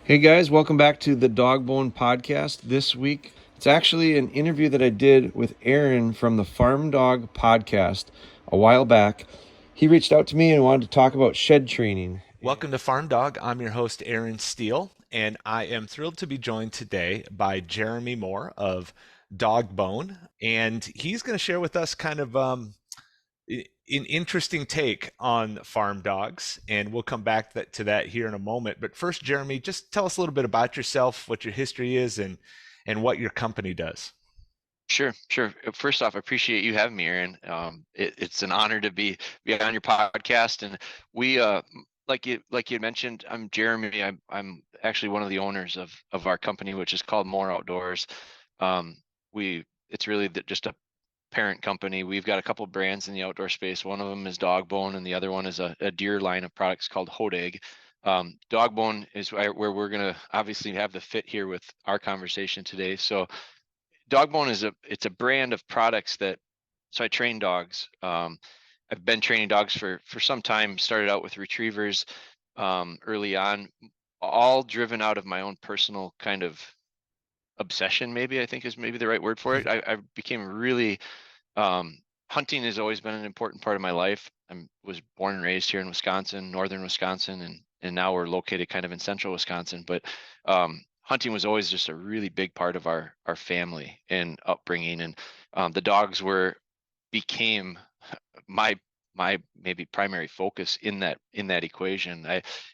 Hey guys, welcome back to the Dogbone Podcast. This week, it's actually an interview that I did with Aaron from the Farm Dog Podcast a while back. He reached out to me and wanted to talk about shed training. Welcome to Farm Dog. I'm your host, Aaron Steele, and I am thrilled to be joined today by Jeremy Moore of Dogbone. And he's going to share with us kind of an interesting take on farm dogs. And we'll come back to that here in a moment. But first, Jeremy, just tell us a little bit about yourself, what your history is, and what your company does. Sure, sure. First off, I appreciate you having me, Aaron. It's an honor to be on your podcast, and we like you had mentioned, I'm Jeremy. I'm actually one of the owners of our company, which is called More Outdoors. We it's really just a parent company. We've got a couple brands in the outdoor space. One of them is Dogbone, and the other one is a deer line of products called Hodag. Dogbone is where we're gonna obviously have the fit here with our conversation today. So Dogbone it's a brand of products that so I train dogs. I've been training dogs for some time. Started out with retrievers early on, all driven out of my own personal kind of obsession. Maybe I think is maybe the right word for it. I became really hunting has always been an important part of my life. I was born and raised here in Wisconsin, northern Wisconsin, and now we're located kind of in central Wisconsin. But hunting was always just a really big part of our family and upbringing, and the dogs were became my my maybe primary focus in that equation.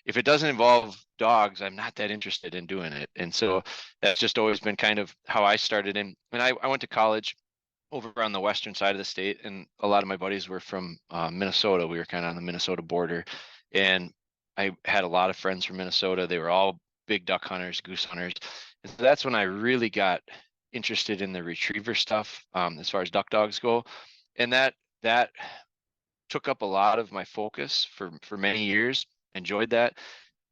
If it doesn't involve dogs, I'm not that interested in doing it, and so that's just always been kind of how I started. And I went to college over on the western side of the state, and a lot of my buddies were from Minnesota. We were kind of on the Minnesota border, and I had a lot of friends from Minnesota. They were all big duck hunters, goose hunters, and so that's when I really got interested in the retriever stuff as far as duck dogs go, and that took up a lot of my focus for many years. Enjoyed that,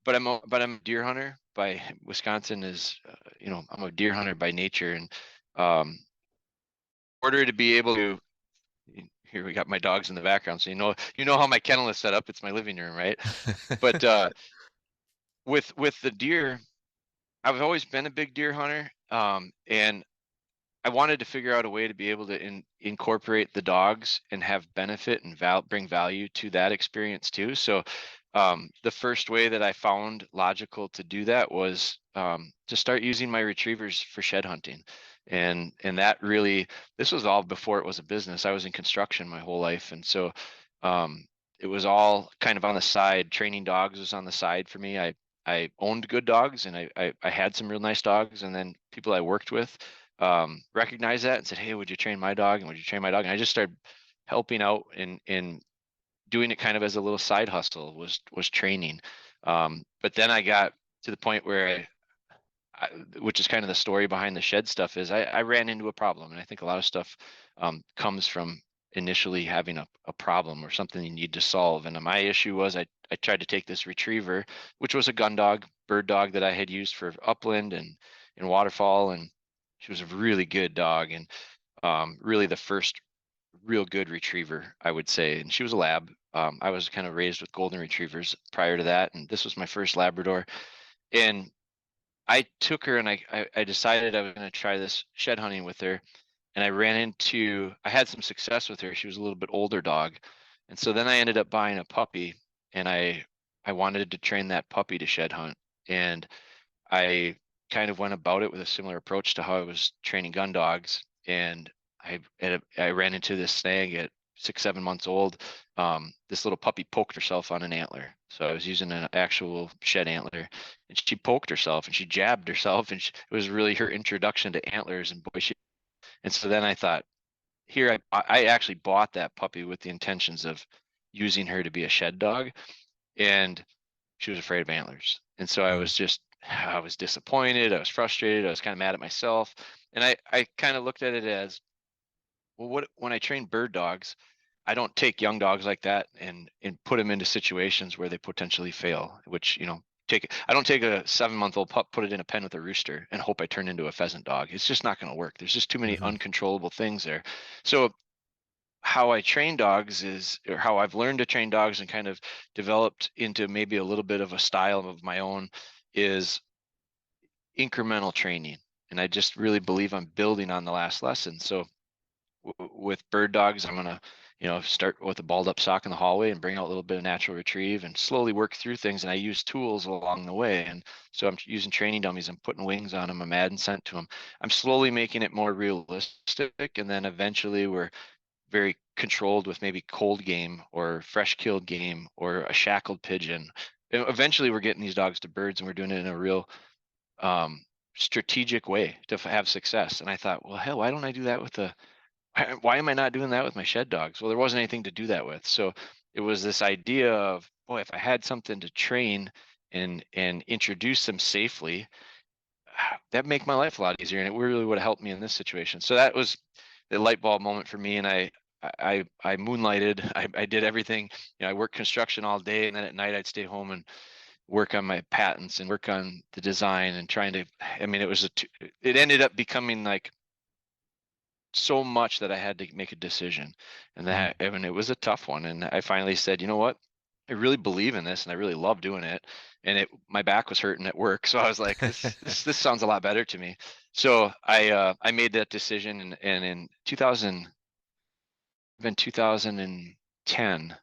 but I'm a deer hunter by Wisconsin is I'm a deer hunter by nature, and um, in order to be able to here we got my dogs in the background, so you know how my kennel is set up. It's my living room, right? But with the deer, I've always been a big deer hunter, and I wanted to figure out a way to be able to incorporate the dogs and have benefit and bring value to that experience too. So the first way that I found logical to do that was to start using my retrievers for shed hunting. And that really, this was all before it was a business. I was in construction my whole life. And so it was all kind of on the side. Training dogs was on the side for me. I owned good dogs, and I had some real nice dogs. And then people I worked with recognized that and said, "Hey, would you train my dog? And would you train my dog?" And I just started helping out in doing it kind of as a little side hustle was training. But then I got to the point where which is kind of the story behind the shed stuff, is I ran into a problem, and I think a lot of stuff comes from initially having a problem or something you need to solve. And my issue was I tried to take this retriever, which was a gun dog, bird dog that I had used for upland and in waterfall, and she was a really good dog, and really the first real good retriever, I would say. And she was a lab. I was kind of raised with golden retrievers prior to that, and this was my first Labrador. And I took her, and I decided I was going to try this shed hunting with her. And I had some success with her. She was a little bit older dog. And so then I ended up buying a puppy, and I wanted to train that puppy to shed hunt. And I kind of went about it with a similar approach to how I was training gun dogs. And I ran into this snag at 6, 7 months old. This little puppy poked herself on an antler. So I was using an actual shed antler, and she poked herself and she jabbed herself, and it was really her introduction to antlers. And boy, and so then I thought, here I actually bought that puppy with the intentions of using her to be a shed dog, and she was afraid of antlers. And so I was disappointed. I was frustrated. I was kind of mad at myself. And I kind of looked at it as, well, when I train bird dogs, I don't take young dogs like that and put them into situations where they potentially fail, which, I don't take a 7-month-old pup, put it in a pen with a rooster, and hope I turn into a pheasant dog. It's just not going to work. There's just too many Mhm. uncontrollable things there. So how I train dogs or how I've learned to train dogs and kind of developed into maybe a little bit of a style of my own, is incremental training. And I just really believe I'm building on the last lesson. So with bird dogs, I'm gonna, start with a balled up sock in the hallway and bring out a little bit of natural retrieve and slowly work through things. And I use tools along the way. And so I'm using training dummies. I'm putting wings on them. I'm adding scent to them. I'm slowly making it more realistic. And then eventually we're very controlled with maybe cold game or fresh killed game or a shackled pigeon. And eventually we're getting these dogs to birds, and we're doing it in a real strategic way to have success. And I thought, well, hell, why don't I do that with why am I not doing that with my shed dogs? Well, there wasn't anything to do that with. So it was this idea of, boy, if I had something to train and introduce them safely, that'd make my life a lot easier. And it really would have helped me in this situation. So that was the light bulb moment for me. And I moonlighted. I did everything. I worked construction all day, and then at night I'd stay home and work on my patents and work on the design and trying to. I mean, it ended up becoming like so much that I had to make a decision, and that I mean, it was a tough one. And I finally said, you know what? I really believe in this, and I really love doing it. And my back was hurting at work, so I was like, this sounds a lot better to me. So I made that decision, and in 2010,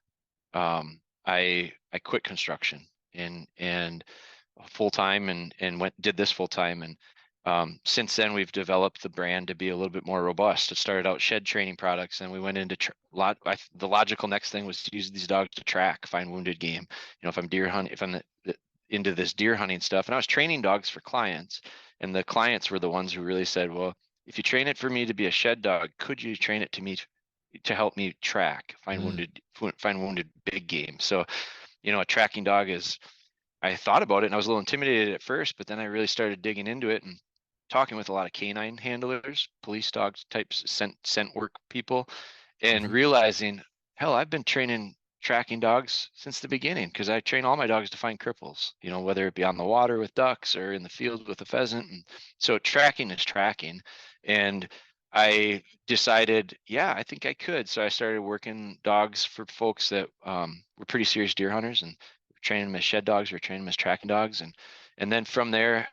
I quit construction and full time and did this full time. And since then, we've developed the brand to be a little bit more robust. It started out shed training products, and we went into the logical next thing was to use these dogs to track, find wounded game. If I'm deer hunting, if I'm into this deer hunting stuff, and I was training dogs for clients, and the clients were the ones who really said, well, if you train it for me to be a shed dog, could you train it to help me track, find wounded big game? So, a tracking dog I thought about it, and I was a little intimidated at first, but then I really started digging into it and talking with a lot of canine handlers, police dogs types, scent work people, and realizing, hell, I've been training tracking dogs since the beginning, because I train all my dogs to find cripples, whether it be on the water with ducks or in the field with a pheasant. And so tracking is tracking. And I decided, yeah, I think I could. So I started working dogs for folks that were pretty serious deer hunters, and training them as shed dogs or training them as tracking dogs. And then from there,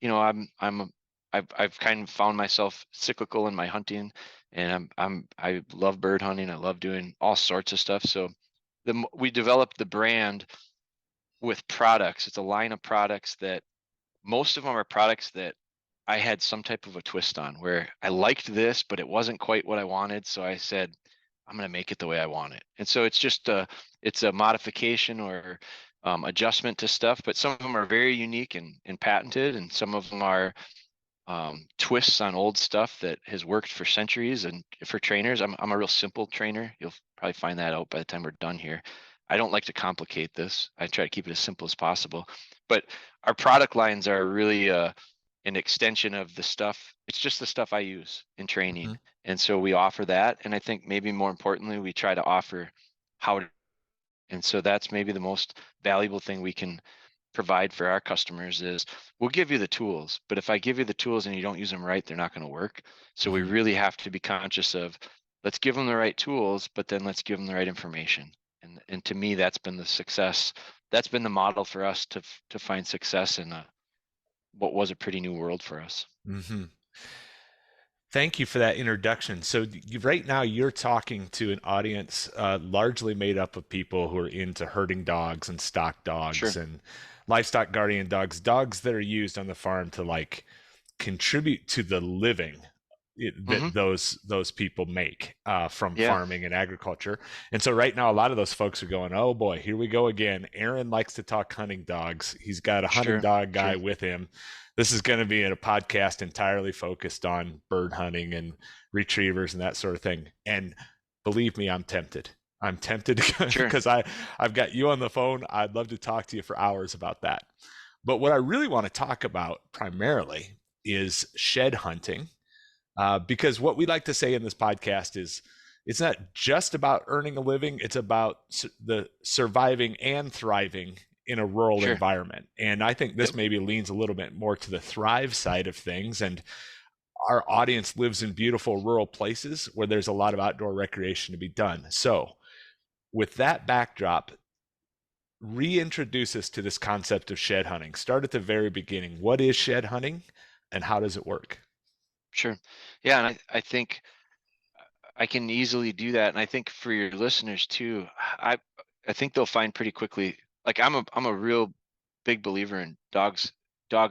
I've kind of found myself cyclical in my hunting, and I love bird hunting. I love doing all sorts of stuff. So we developed the brand with products. It's a line of products that most of them are products that I had some type of a twist on, where I liked this, but it wasn't quite what I wanted. So I said, I'm going to make it the way I want it. And so it's a modification or adjustment to stuff, but some of them are very unique and patented, and some of them are twists on old stuff that has worked for centuries. And for trainers, I'm a real simple trainer. You'll probably find that out by the time we're done here. I don't like to complicate this. I try to keep it as simple as possible. But our product lines are really an extension of the stuff. It's just the stuff I use in training. And so we offer that. And I think maybe more importantly, we try to offer how to. And so that's maybe the most valuable thing we can provide for our customers is we'll give you the tools, but if I give you the tools and you don't use them right, they're not going to work. So we really have to be conscious of, let's give them the right tools, but then let's give them the right information. And to me, that's been the success. That's been the model for us to find success in what was a pretty new world for us. Thank you for that introduction. So right now you're talking to an audience largely made up of people who are into herding dogs and stock dogs and livestock guardian dogs, dogs that are used on the farm to like contribute to the living that those people make from farming and agriculture. And so right now, a lot of those folks are going, oh boy, here we go again. Aaron likes to talk hunting dogs. He's got a hunting dog guy with him. This is going to be in a podcast entirely focused on bird hunting and retrievers and that sort of thing. And believe me, I'm tempted. I'm tempted because I've got you on the phone. I'd love to talk to you for hours about that. But what I really want to talk about primarily is shed hunting. Because what we like to say in this podcast is it's not just about earning a living. It's about the surviving and thriving in a rural environment. And I think this maybe leans a little bit more to the thrive side of things. And our audience lives in beautiful rural places where there's a lot of outdoor recreation to be done. So with that backdrop, reintroduce us to this concept of shed hunting. Start at the very beginning. What is shed hunting and how does it work? Sure. Yeah, and I think I can easily do that. And I think for your listeners too, I I think they'll find pretty quickly, like I'm a real big believer in dogs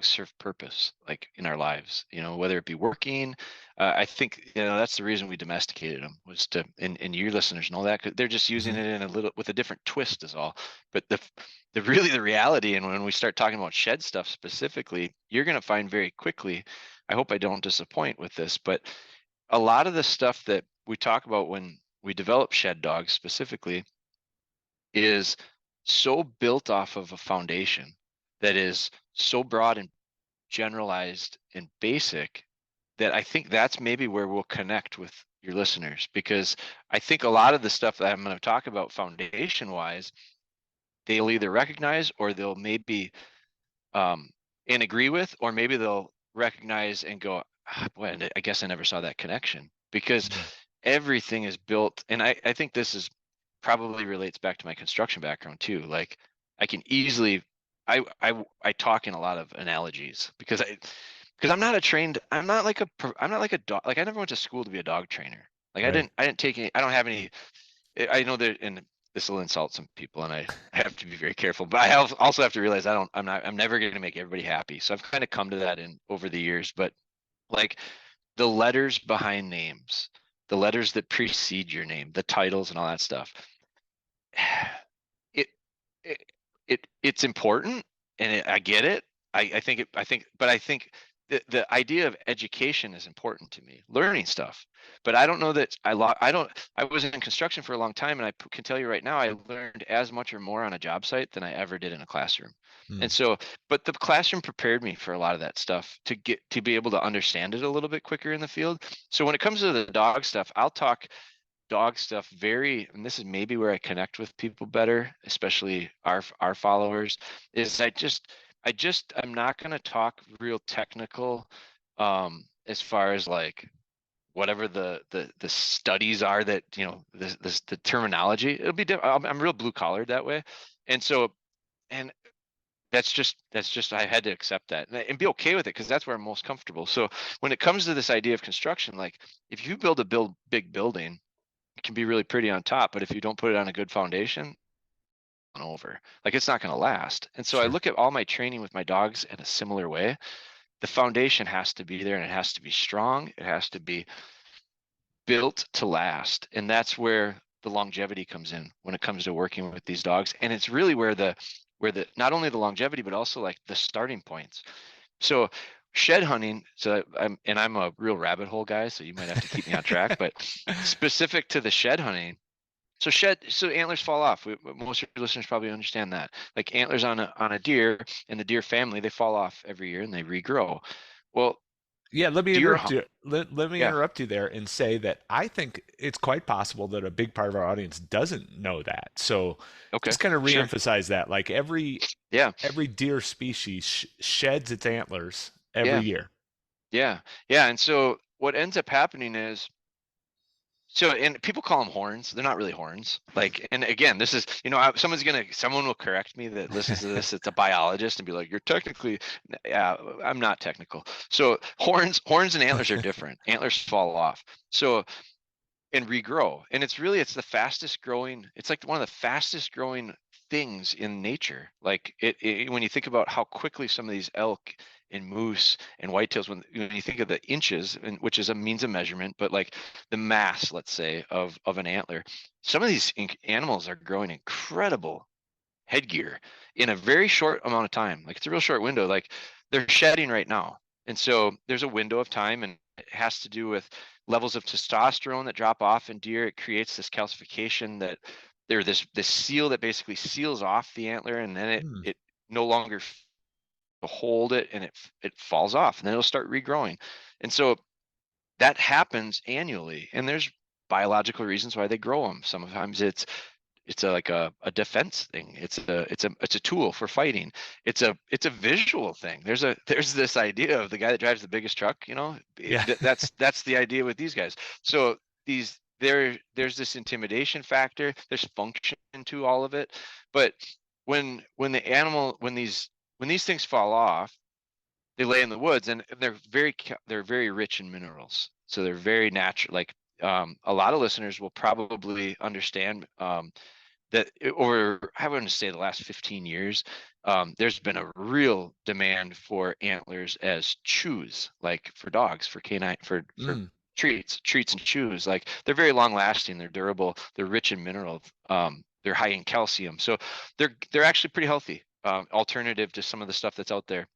serve purpose, like in our lives, whether it be working. I think, that's the reason we domesticated them, was to, and your listeners know that, 'cause they're just using Mhm. it in a little with a different twist is all. But the really the reality, and when we start talking about shed stuff specifically, you're going to find very quickly, I hope I don't disappoint with this, but a lot of the stuff that we talk about when we develop shed dogs specifically is so built off of a foundation that is so broad and generalized and basic, that I think that's maybe where we'll connect with your listeners, because I think a lot of the stuff that I'm going to talk about foundation wise, they'll either recognize, or they'll maybe um, and agree with, or maybe they'll recognize and go, boy, I guess I never saw that connection, because Mm. everything is built. And I think this is probably relates back to my construction background too. Like I can easily, I talk in a lot of analogies, because I'm not like I'm not like a dog, like I never went to school to be a dog trainer. Like Right. I didn't take any, I don't have any, I know that, and this will insult some people, and I have to be very careful. But also have to realize I'm never going to make everybody happy. So I've kind of come to that in over the years. But like the letters behind names, the letters that precede your name, the titles and all that stuff, it it's important, and I get it. But I think the idea of education is important to me, learning stuff. But I don't know that I don't. I was in construction for a long time, and can tell you right now, I learned as much or more on a job site than I ever did in a classroom. Mm. And so, but the classroom prepared me for a lot of that stuff to be able to understand it a little bit quicker in the field. So when it comes to the dog stuff, I'll talk dog stuff very, and this is maybe where I connect with people better, especially our followers, is I'm not going to talk real technical, as far as like whatever the studies are that, the terminology. It'll be different. I'm real blue collared that way. And so, and that's just I had to accept that and be okay with it, because that's where I'm most comfortable. So when it comes to this idea of construction, like if you build big building, it can be really pretty on top, but if you don't put it on a good foundation, over, like it's not going to last. And so I Sure. look at all my training with my dogs in a similar way. The foundation has to be there, and it has to be strong. It has to be built to last. And that's where the longevity comes in when it comes to working with these dogs. And it's really where the not only the longevity, but also like the starting points. So shed hunting, I'm a real rabbit hole guy, so you might have to keep me on track, but specific to the shed hunting. So antlers fall off. Most of your listeners probably understand that. Like antlers on a deer and the deer family, they fall off every year and they regrow. Well, Yeah, let me deer interrupt hunt. you. Let me Yeah. interrupt you there and say that I think it's quite possible that a big part of our audience doesn't know that. So Okay. just kind of Sure. reemphasize that. Like Yeah. every deer species sheds its antlers every Yeah. year. Yeah. Yeah. And so what ends up happening is, so, and people call them horns. They're not really horns. Like, and again, this is, someone will correct me that listens to this. It's a biologist and be like, you're technically, yeah, I'm not technical. So horns and antlers are different. Antlers fall off. So, and regrow. And it's the fastest growing, it's like one of the fastest growing things in nature. Like when you think about how quickly some of these elk and moose and whitetails, when you think of the inches, and which is a means of measurement, but like the mass, let's say, of an antler, some of these animals are growing incredible headgear in a very short amount of time. Like it's a real short window. Like they're shedding right now. And so there's a window of time, and it has to do with levels of testosterone that drop off in deer. It creates this calcification that there this seal that basically seals off the antler, and then it Hmm. it no longer hold it, and it falls off, and then it'll start regrowing. And so that happens annually, and there's biological reasons why they grow them. Sometimes it's like a defense thing. It's a tool for fighting. It's a visual thing. There's this idea of the guy that drives the biggest truck, Yeah. that's the idea with these guys. So there's this intimidation factor, there's function to all of it. But when the animal when these things fall off, they lay in the woods, and they're very rich in minerals. So they're very natural. Like a lot of listeners will probably understand that over, I wouldn't say the last 15 years, there's been a real demand for antlers as chews, like for dogs, for canine, for Mm. treats and chews. Like they're very long lasting, they're durable, they're rich in minerals, they're high in calcium. So they're actually pretty healthy, alternative to some of the stuff that's out there,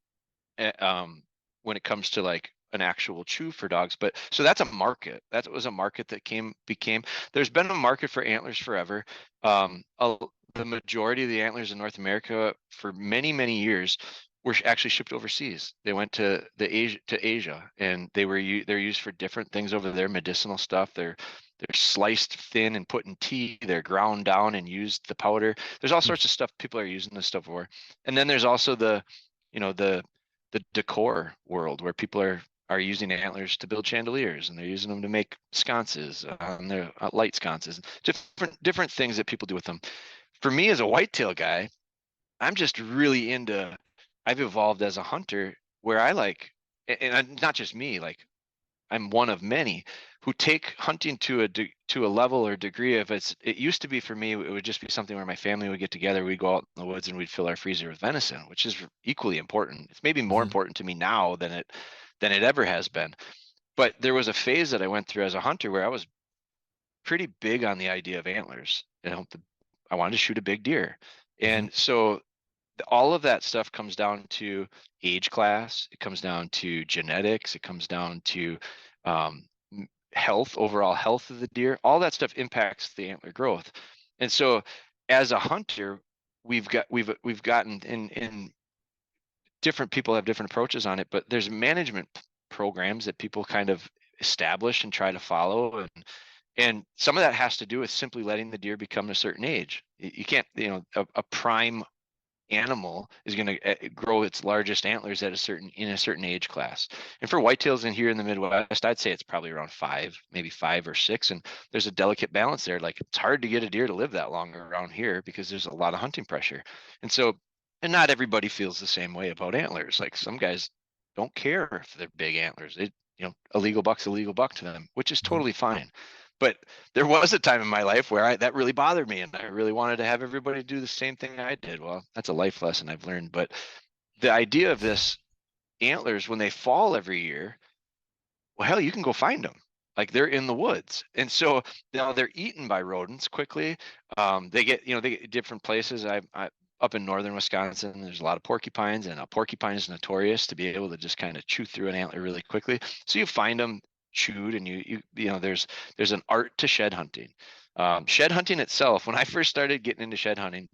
when it comes to like an actual chew for dogs. But so that's a market. That was a market that became. There's been a market for antlers forever. The majority of the antlers in North America for many years were actually shipped overseas. They went to Asia, and they're used for different things over there, medicinal stuff. They're sliced thin and put in tea. They're ground down and used the powder. There's all sorts of stuff people are using this stuff for. And then there's also the, the decor world where people are using antlers to build chandeliers, and they're using them to make sconces, on their light sconces, different things that people do with them. For me as a whitetail guy, I'm just really into, I've evolved as a hunter where I like, and not just me, like I'm one of many who take hunting to a level or degree of it used to be for me, it would just be something where my family would get together, we'd go out in the woods and we'd fill our freezer with venison, which is equally important. It's maybe more Mm-hmm. important to me now than it ever has been. But there was a phase that I went through as a hunter where I was pretty big on the idea of antlers. I wanted to shoot a big deer. Mm-hmm. And so all of that stuff comes down to age class. It comes down to genetics. It comes down to health, overall health of the deer. All that stuff impacts the antler growth. And so as a hunter, we've gotten in different people have different approaches on it, but there's management programs that people kind of establish and try to follow. And some of that has to do with simply letting the deer become a certain age. You can't, a prime animal is going to grow its largest antlers at in a certain age class. And for whitetails in here in the Midwest, I'd say it's probably around 5, maybe 5 or 6. And there's a delicate balance there. Like it's hard to get a deer to live that long around here because there's a lot of hunting pressure. And so, and not everybody feels the same way about antlers. Like some guys don't care if they're big antlers. A legal buck's a legal buck to them, which is totally fine. But there was a time in my life where that really bothered me, and I really wanted to have everybody do the same thing I did. Well, that's a life lesson I've learned. But the idea of this antlers, when they fall every year, well, hell, you can go find them. Like they're in the woods. And so now they're eaten by rodents quickly. They get different places. I up in northern Wisconsin, there's a lot of porcupines, and a porcupine is notorious to be able to just kind of chew through an antler really quickly. So you find them chewed, and there's an art to shed hunting. Shed hunting itself, when I first started getting into shed hunting,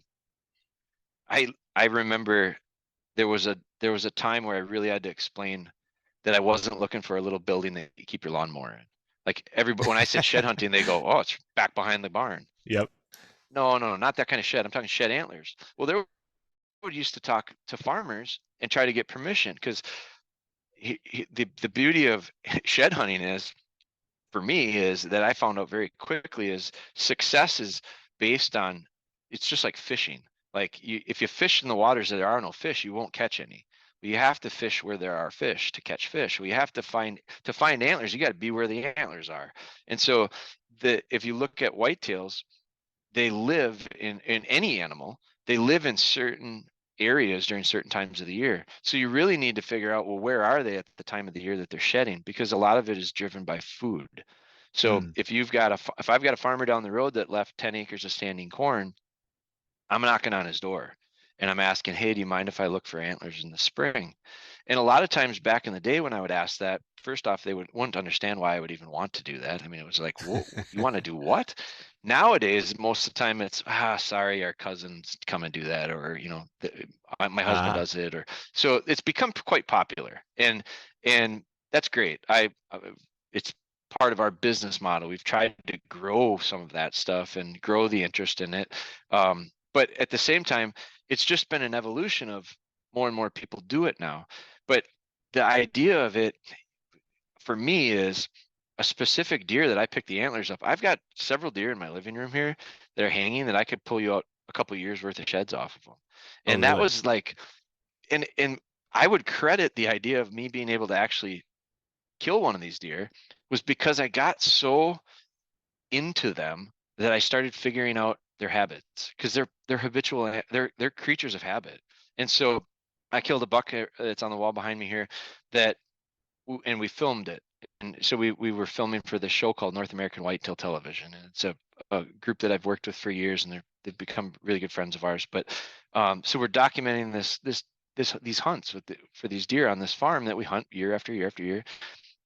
I remember there was a time where I really had to explain that I wasn't looking for a little building that you keep your lawnmower in. Like everybody, when I said shed hunting, they go, "Oh, it's back behind the barn." Yep. No, not that kind of shed. I'm talking shed antlers. Well, there would used to talk to farmers and try to get permission, because the beauty of shed hunting is, for me, is that I found out very quickly is success is based on, it's just like fishing. Like if you fish in the waters that there are no fish, you won't catch any. But you have to fish where there are fish to catch fish. We have to find antlers, you got to be where the antlers are. And so if you look at whitetails, they live in any animal, they live in certain areas during certain times of the year. So you really need to figure out, well, where are they at the time of the year that they're shedding? Because a lot of it is driven by food. So if I've got a farmer down the road that left 10 acres of standing corn, I'm knocking on his door and I'm asking, "Hey, do you mind if I look for antlers in the spring?" And a lot of times back in the day when I would ask that, first off, they wouldn't understand why I would even want to do that. I mean, it was like, "Whoa, you want to do what?" Nowadays, most of the time it's, sorry, our cousins come and do that, or my husband does it, or so it's become quite popular, and that's great. It's part of our business model. We've tried to grow some of that stuff and grow the interest in it. But at the same time, it's just been an evolution of more and more people do it now. But the idea of it for me is a specific deer that I pick the antlers up. I've got several deer in my living room here that are hanging that I could pull you out a couple years worth of sheds off of them. Oh, And that really? was like, and I would credit the idea of me being able to actually kill one of these deer was because I got so into them that I started figuring out their habits, because they're habitual, they're creatures of habit. And so I killed a buck that's on the wall behind me here that and we filmed it. And so we were filming for this show called North American Whitetail Television, and it's a group that I've worked with for years, and they've become really good friends of ours. But so we're documenting these hunts for these deer on this farm that we hunt year after year after year.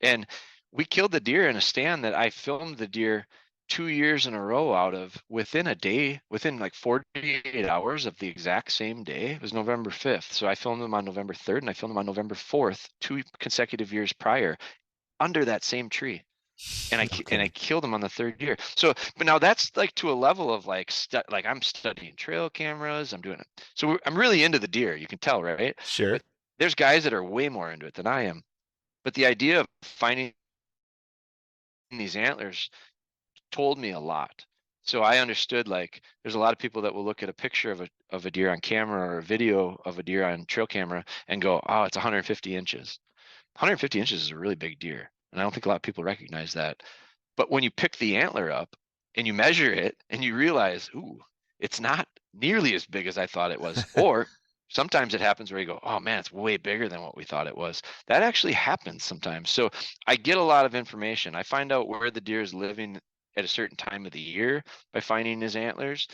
And we killed the deer in a stand that I filmed the deer 2 years in a row out of within a day, within like 48 hours of the exact same day. It was November 5th. So I filmed them on November 3rd and I filmed them on November 4th, 2 consecutive years prior under that same tree. And I killed them on the third year. So, but now that's like to a level of like I'm studying trail cameras. I'm doing it. So I'm really into the deer. You can tell, right? Sure. But there's guys that are way more into it than I am. But the idea of finding these antlers told me a lot. So I understood, like, there's a lot of people that will look at a picture of a deer on camera or a video of a deer on trail camera and go, oh, it's 150 inches. 150 inches is a really big deer. And I don't think a lot of people recognize that. But when you pick the antler up and you measure it and you realize, ooh, it's not nearly as big as I thought it was. Or sometimes it happens where you go, oh man, it's way bigger than what we thought it was. That actually happens sometimes. So I get a lot of information. I find out where the deer is living at a certain time of the year by finding his antlers.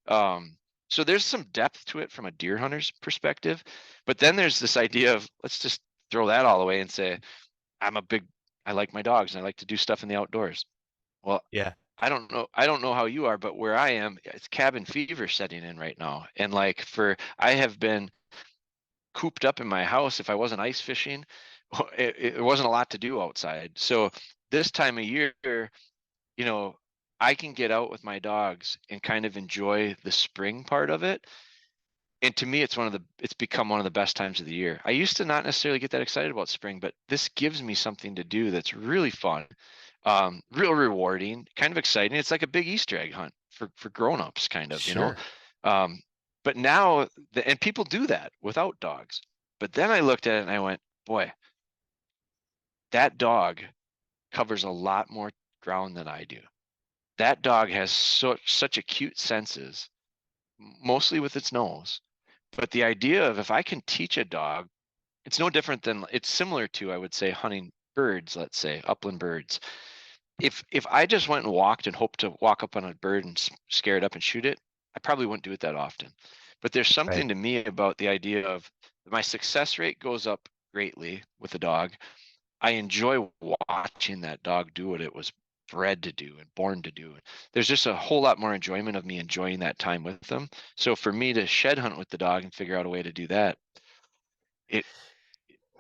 So there's some depth to it from a deer hunter's perspective. But then there's this idea of, let's just throw that all away and say, I like my dogs and I like to do stuff in the outdoors. Well, Yeah. I don't know how you are, but where I am, it's cabin fever setting in right now. And like I have been cooped up in my house. If I wasn't ice fishing, it wasn't a lot to do outside. So this time of year, you know, I can get out with my dogs and kind of enjoy the spring part of it. And to me, it's become one of the best times of the year. I used to not necessarily get that excited about spring, but this gives me something to do that's really fun, real rewarding, kind of exciting. It's like a big Easter egg hunt for grown-ups, kind of, Sure. But now, and people do that without dogs. But then I looked at it and I went, boy, that dog covers a lot more ground than I do. That dog has such acute senses, mostly with its nose. But the idea of, if I can teach a dog, it's no different than, it's similar to, I would say, hunting birds, let's say upland birds. If I just went and walked and hoped to walk up on a bird and scare it up and shoot it, I probably wouldn't do it that often. But there's something to me about the idea of my success rate goes up greatly with a dog. I enjoy watching that dog do what it was bred to do and born to do. There's just a whole lot more enjoyment of me enjoying that time with them. So for me to shed hunt with the dog and figure out a way to do that, it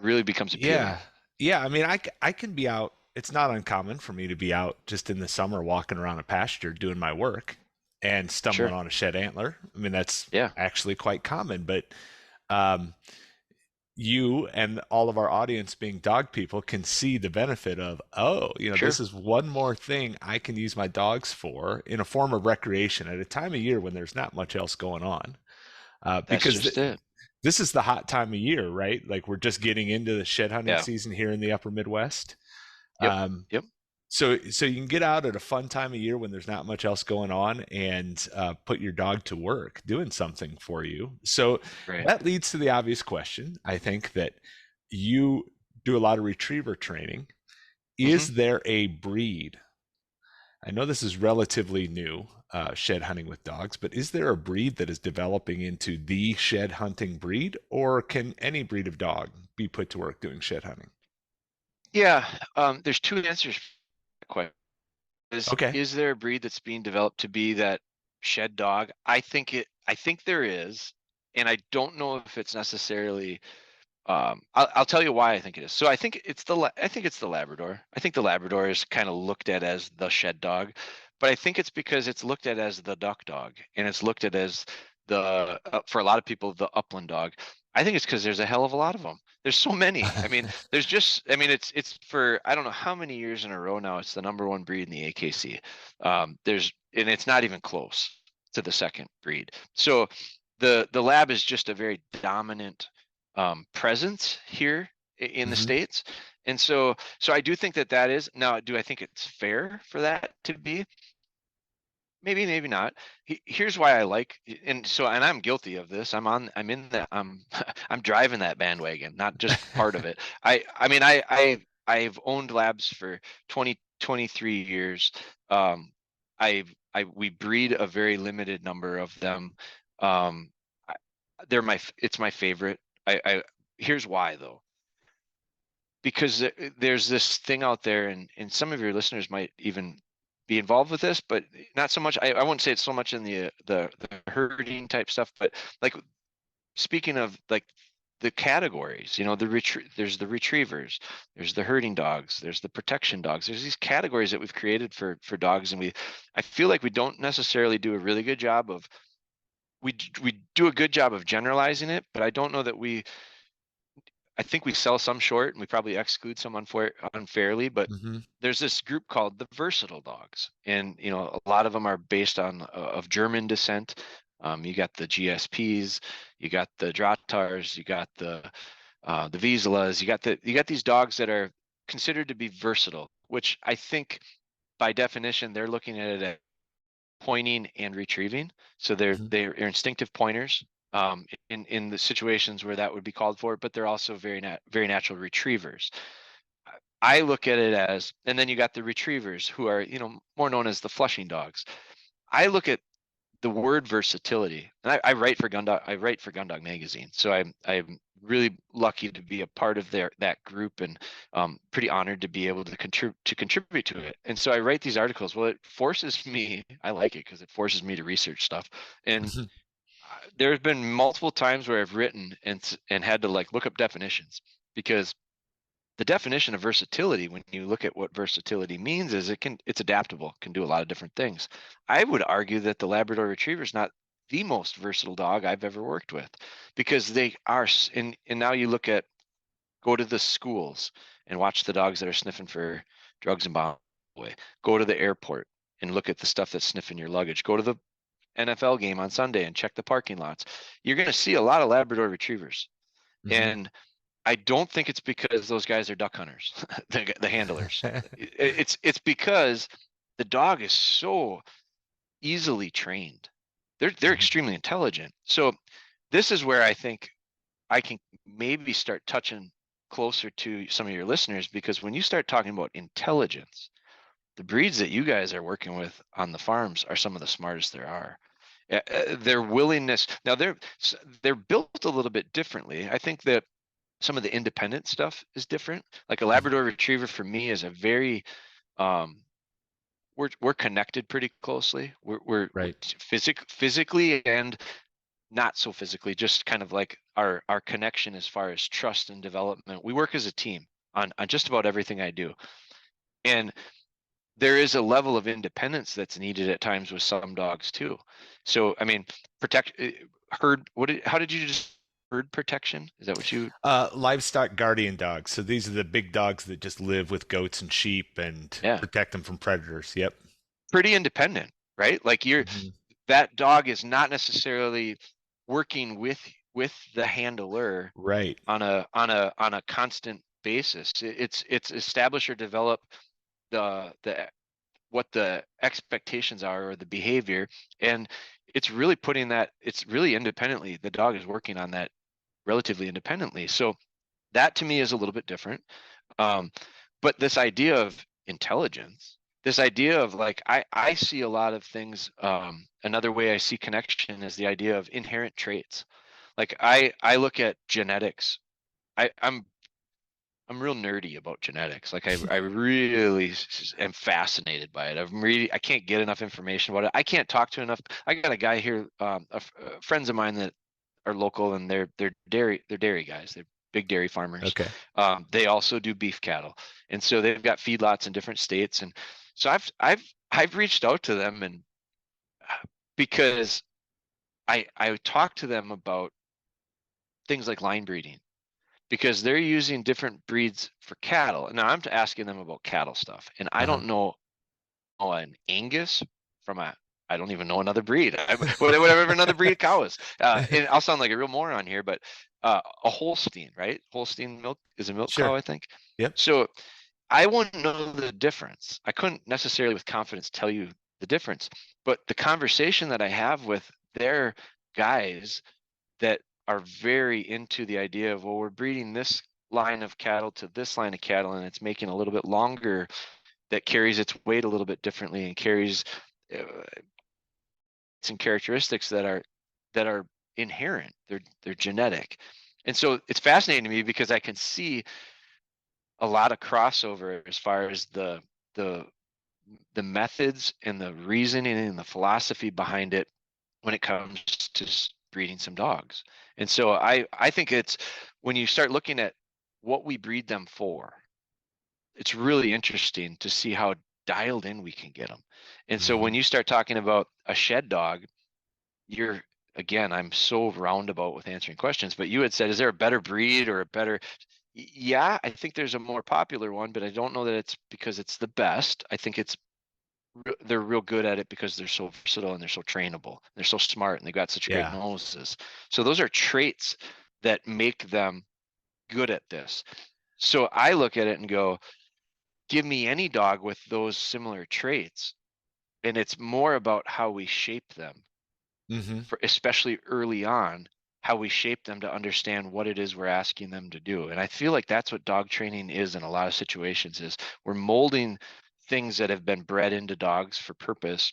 really becomes appealing. Yeah. I mean, I can be out. It's not uncommon for me to be out just in the summer walking around a pasture doing my work and stumbling Sure. on a shed antler. I mean, that's Yeah. actually quite common, but um, you and all of our audience being dog people can see the benefit of, oh, Sure. this is one more thing I can use my dogs for in a form of recreation at a time of year when there's not much else going on. That's Because just it. this is the hot time of year, right? Like we're just getting into the shed hunting Yeah. season here in the upper Midwest. Yep. Um, Yep. so you can get out at a fun time of year when there's not much else going on and put your dog to work doing something for you. So Right. that leads to the obvious question. I think that you do a lot of retriever training. Is there a breed? I know this is relatively new, shed hunting with dogs, but is there a breed that is developing into the shed hunting breed, or can any breed of dog be put to work doing shed hunting? Yeah. There's two answers to that question. Okay. Is there a breed that's being developed to be that shed dog? I think there is, and I don't know if it's necessarily. I'll tell you why I think it is. So I think it's the Labrador. I think the Labrador is kind of looked at as the shed dog, but I think it's because it's looked at as the duck dog, and it's looked at as the for a lot of people, the upland dog. I think it's because there's a hell of a lot of them. There's so many. I mean, it's for, I don't know how many years in a row now, it's the number one breed in the AKC. And it's not even close. to the second breed. So the lab is just a very dominant presence here in the States. And so I do think that is. Now, do I think it's fair for that to be? Maybe, maybe not. Here's why I like, and I'm guilty of this. I'm in that. I'm driving that bandwagon, not just part of it. I mean, I've owned labs for 23 years. We breed a very limited number of them. Um, it's my favorite. Here's why though. Because there's this thing out there, and some of your listeners might even be involved with this, but not so much. I won't say it's so much in the herding type stuff, but like speaking of like the categories, there's the retrievers, there's the herding dogs, there's the protection dogs. There's these categories that we've created for dogs, and I feel like we don't necessarily do a really good job of we do a good job of generalizing it, but I don't know that I think we sell some short and we probably exclude some unfairly, but there's this group called the versatile dogs. And, a lot of them are based on of German descent. You got the GSPs, you got the Drahtars, you got the Vieselas, you got these dogs that are considered to be versatile, which I think by definition, they're looking at it as pointing and retrieving. So they're instinctive pointers. In the situations where that would be called for, but they're also very natural retrievers. I look at it as, and then you got the retrievers who are, more known as the flushing dogs. I look at the word versatility, and I write for Gundog. I write for Gundog magazine, so I'm really lucky to be a part of that group, and pretty honored to be able to contribute to it. And so I write these articles. Well, it forces me. I like it because it forces me to research stuff, and there's been multiple times where I've written and had to look up definitions, because the definition of versatility, when you look at what versatility means, is it's adaptable, can do a lot of different things. I would argue that the Labrador Retriever is not the most versatile dog I've ever worked with, because they are. And now you go to the schools and watch the dogs that are sniffing for drugs and bomb away. Go to the airport and look at the stuff that's sniffing your luggage. Go to the NFL game on Sunday and check the parking lots. You're going to see a lot of Labrador Retrievers. And I don't think it's because those guys are duck hunters, the handlers. It's because the dog is so easily trained. They're extremely intelligent. So this is where I think I can maybe start touching closer to some of your listeners, because when you start talking about intelligence, the breeds that you guys are working with on the farms are some of the smartest there are. Their willingness, now they're built a little bit differently. I think that some of the independent stuff is different. Like a Labrador Retriever for me is a very, we're connected pretty closely. We're right. physically and not so physically, just kind of like our connection as far as trust and development. We work as a team on just about everything I do. And there is a level of independence that's needed at times with some dogs too. So, I mean, how did you just herd protection? Is that what you? Livestock guardian dogs. So these are the big dogs that just live with goats and sheep and protect them from predators. Yep. Pretty independent, right? Like that dog is not necessarily working with the handler right on a constant basis. It's establish or develop what the expectations are or the behavior, and it's really independently. The dog is working on that relatively independently. So that to me is a little bit different. But this idea of intelligence, this idea of I see a lot of things. Another way I see connection is the idea of inherent traits. Like I look at genetics. I'm real nerdy about genetics. Like I really am fascinated by it. I can't get enough information about it. I can't talk to enough. I got a guy here, friends of mine that are local, and they're dairy guys. They're big dairy farmers. Okay. They also do beef cattle, and so they've got feedlots in different states. And so I've reached out to them, and because I talk to them about things like line breeding, because they're using different breeds for cattle. Now I'm asking them about cattle stuff, and I don't know an Angus from a I don't even know another breed. Whatever another breed of cow is. And I'll sound like a real moron here, but a Holstein, right? Holstein milk is a milk cow, Sure. I think. Yep. So I wouldn't know the difference. I couldn't necessarily with confidence tell you the difference, but the conversation that I have with their guys that are very into the idea of, well, we're breeding this line of cattle to this line of cattle, and it's making a little bit longer, that carries its weight a little bit differently and carries uh, some characteristics that are inherent. They're genetic. And so it's fascinating to me because I can see a lot of crossover as far as the the methods and the reasoning and the philosophy behind it when it comes to breeding some dogs. And so I think it's when you start looking at what we breed them for, it's really interesting to see how dialed in we can get them. And so when Mhm. you start talking about a shed dog, you're again, I'm so roundabout with answering questions, but you had said, is there a better breed or a better? Yeah, I think there's a more popular one, but I don't know that it's because it's the best. I think it's they're real good at it because they're so versatile and they're so trainable. They're so smart and they've got such great Yeah. noses. So those are traits that make them good at this. So I look at it and go, give me any dog with those similar traits. And it's more about how we shape them, Hmm. for especially early on, how we shape them to understand what it is we're asking them to do. And I feel like that's what dog training is in a lot of situations, is we're molding things that have been bred into dogs for purpose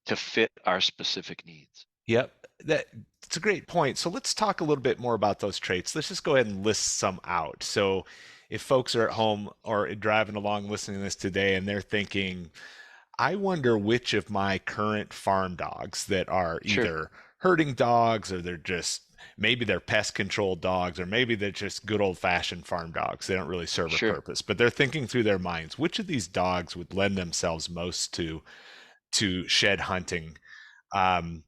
to fit our specific needs. Yep. That's a great point. So let's talk a little bit more about those traits. Let's just go ahead and list some out. So if folks are at home or driving along listening to this today and they're thinking, I wonder which of my current farm dogs that are Sure, either herding dogs or they're just maybe they're pest control dogs or maybe they're just good old fashioned farm dogs. They don't really serve a sure. purpose, but they're thinking through their minds, which of these dogs would lend themselves most to shed hunting. Um,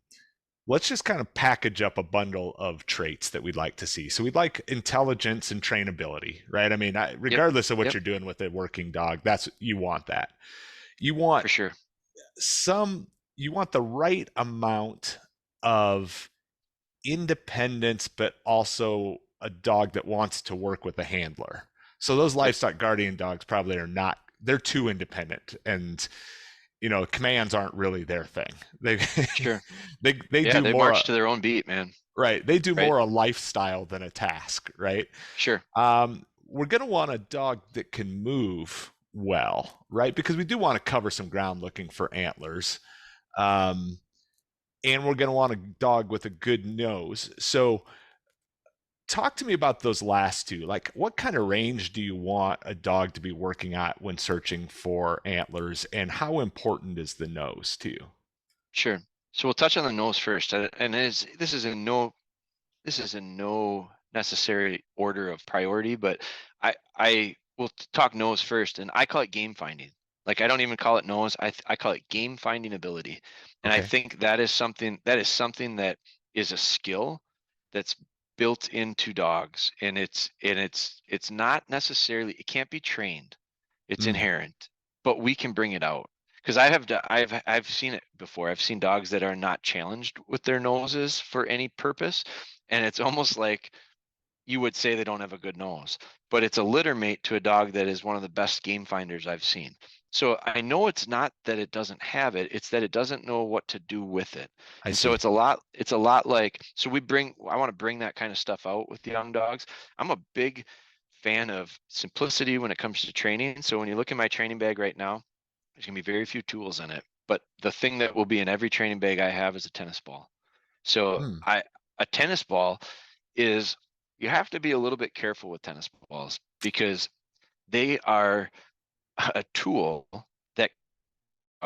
let's just kind of package up a bundle of traits that we'd like to see. So we'd like intelligence and trainability, right? I mean, Yep, regardless of what yep, you're doing with a working dog, that's you want that. You want for sure. some you want the right amount of independence, but also a dog that wants to work with a handler. So those Yep, livestock guardian dogs probably are not, they're too independent, and commands aren't really their thing. They sure. they Yeah, do they more march to their own beat, man. right. They do Right? more a lifestyle than a task, right? Sure. We're going to want a dog that can move well, right? Because we do want to cover some ground looking for antlers. Um, and we're going to want a dog with a good nose. So, talk to me about those last two. Like, what kind of range do you want a dog to be working at when searching for antlers, and how important is the nose to you? Sure. So we'll touch on the nose first. And this is in no necessary order of priority, but I will talk nose first, and I call it game finding. Like I don't even call it nose. I call it game finding ability, and I Okay. think that is something that is a skill that's built into dogs, and it's not necessarily, it can't be trained. It's Mm, inherent, but we can bring it out. Because I've seen it before. I've seen dogs that are not challenged with their noses for any purpose, and it's almost like you would say they don't have a good nose, but it's a litter mate to a dog that is one of the best game finders I've seen. So I know it's not that it doesn't have it, it's that it doesn't know what to do with it. I And so see. it's a lot like, so I want to bring that kind of stuff out with the young dogs. I'm a big fan of simplicity when it comes to training. So when you look in my training bag right now, there's gonna be very few tools in it, but the thing that will be in every training bag I have is a tennis ball. So Mm, a tennis ball is, you have to be a little bit careful with tennis balls because they are a tool that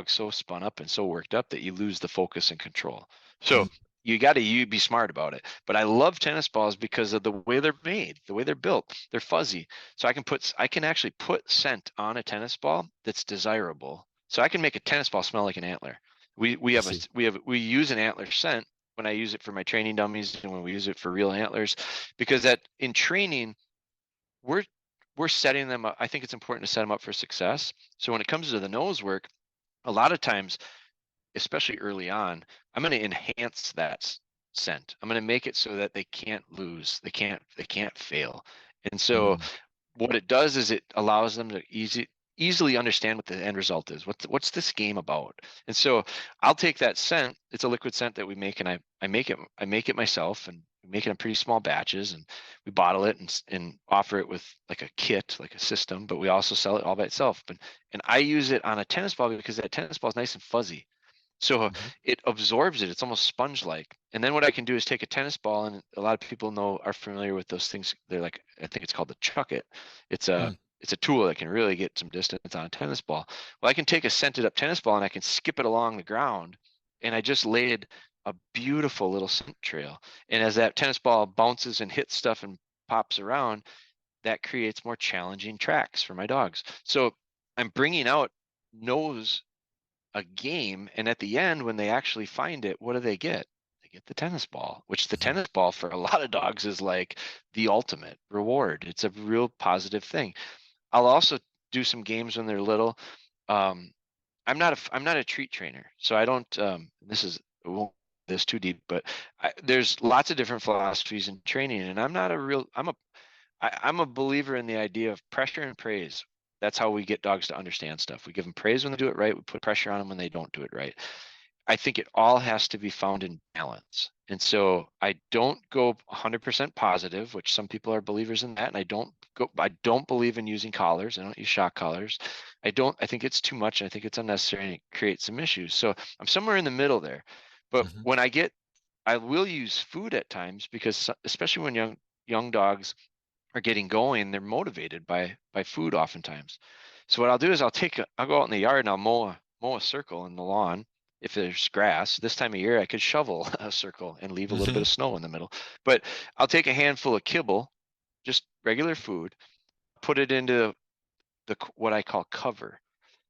so spun up and so worked up that you lose the focus and control. So mm, you be smart about it. But I love tennis balls because of the way they're made, the way they're built. They're fuzzy. So I can actually put scent on a tennis ball that's desirable. So I can make a tennis ball smell like an antler. I see. We use an antler scent when I use it for my training dummies and when we use it for real antlers, because that in training we're we're setting them up. I think it's important to set them up for success. So when it comes to the nose work, a lot of times especially early on, I'm going to enhance that scent. I'm going to make it so that they can't lose, they can't fail. And so Mm. what it does is it allows them to easily understand what the end result is. What's this game about? And so I'll take that scent. It's a liquid scent that we make, and I make it myself, and we make it in pretty small batches, and we bottle it and offer it with like a kit, like a system. But we also sell it all by itself. And I use it on a tennis ball because that tennis ball is nice and fuzzy. So Mhm. it absorbs it. It's almost sponge-like. And then what I can do is take a tennis ball, and a lot of people are familiar with those things. They're like, I think it's called the chuck it. It's a Mm. it's a tool that can really get some distance on a tennis ball. Well, I can take a scented up tennis ball and I can skip it along the ground, and I just laid a beautiful little scent trail. And as that tennis ball bounces and hits stuff and pops around, that creates more challenging tracks for my dogs. So I'm bringing out nose a game, and at the end when they actually find it, what do they get? They get the tennis ball, which the Mhm. tennis ball for a lot of dogs is like the ultimate reward. It's a real positive thing. I'll also do some games when they're little. um, I'm not a treat trainer, so I don't this is I won't this too deep, but there's lots of different philosophies in training, and I'm a believer in the idea of pressure and praise. That's how we get dogs to understand stuff. We give them praise when they do it right. We put pressure on them when they don't do it right. I think it all has to be found in balance. And so I don't go 100% positive, which some people are believers in that. And I don't believe in using collars. I don't use shock collars. I think it's too much. And I think it's unnecessary and it creates some issues. So I'm somewhere in the middle there. But Mhm. I will use food at times because especially when young dogs are getting going, they're motivated by food oftentimes. So what I'll do is I'll go out in the yard and I'll mow a circle in the lawn. If there's grass, this time of year I could shovel a circle and leave a little bit Mhm. of snow in the middle. But I'll take a handful of kibble, just regular food, put it into what I call cover.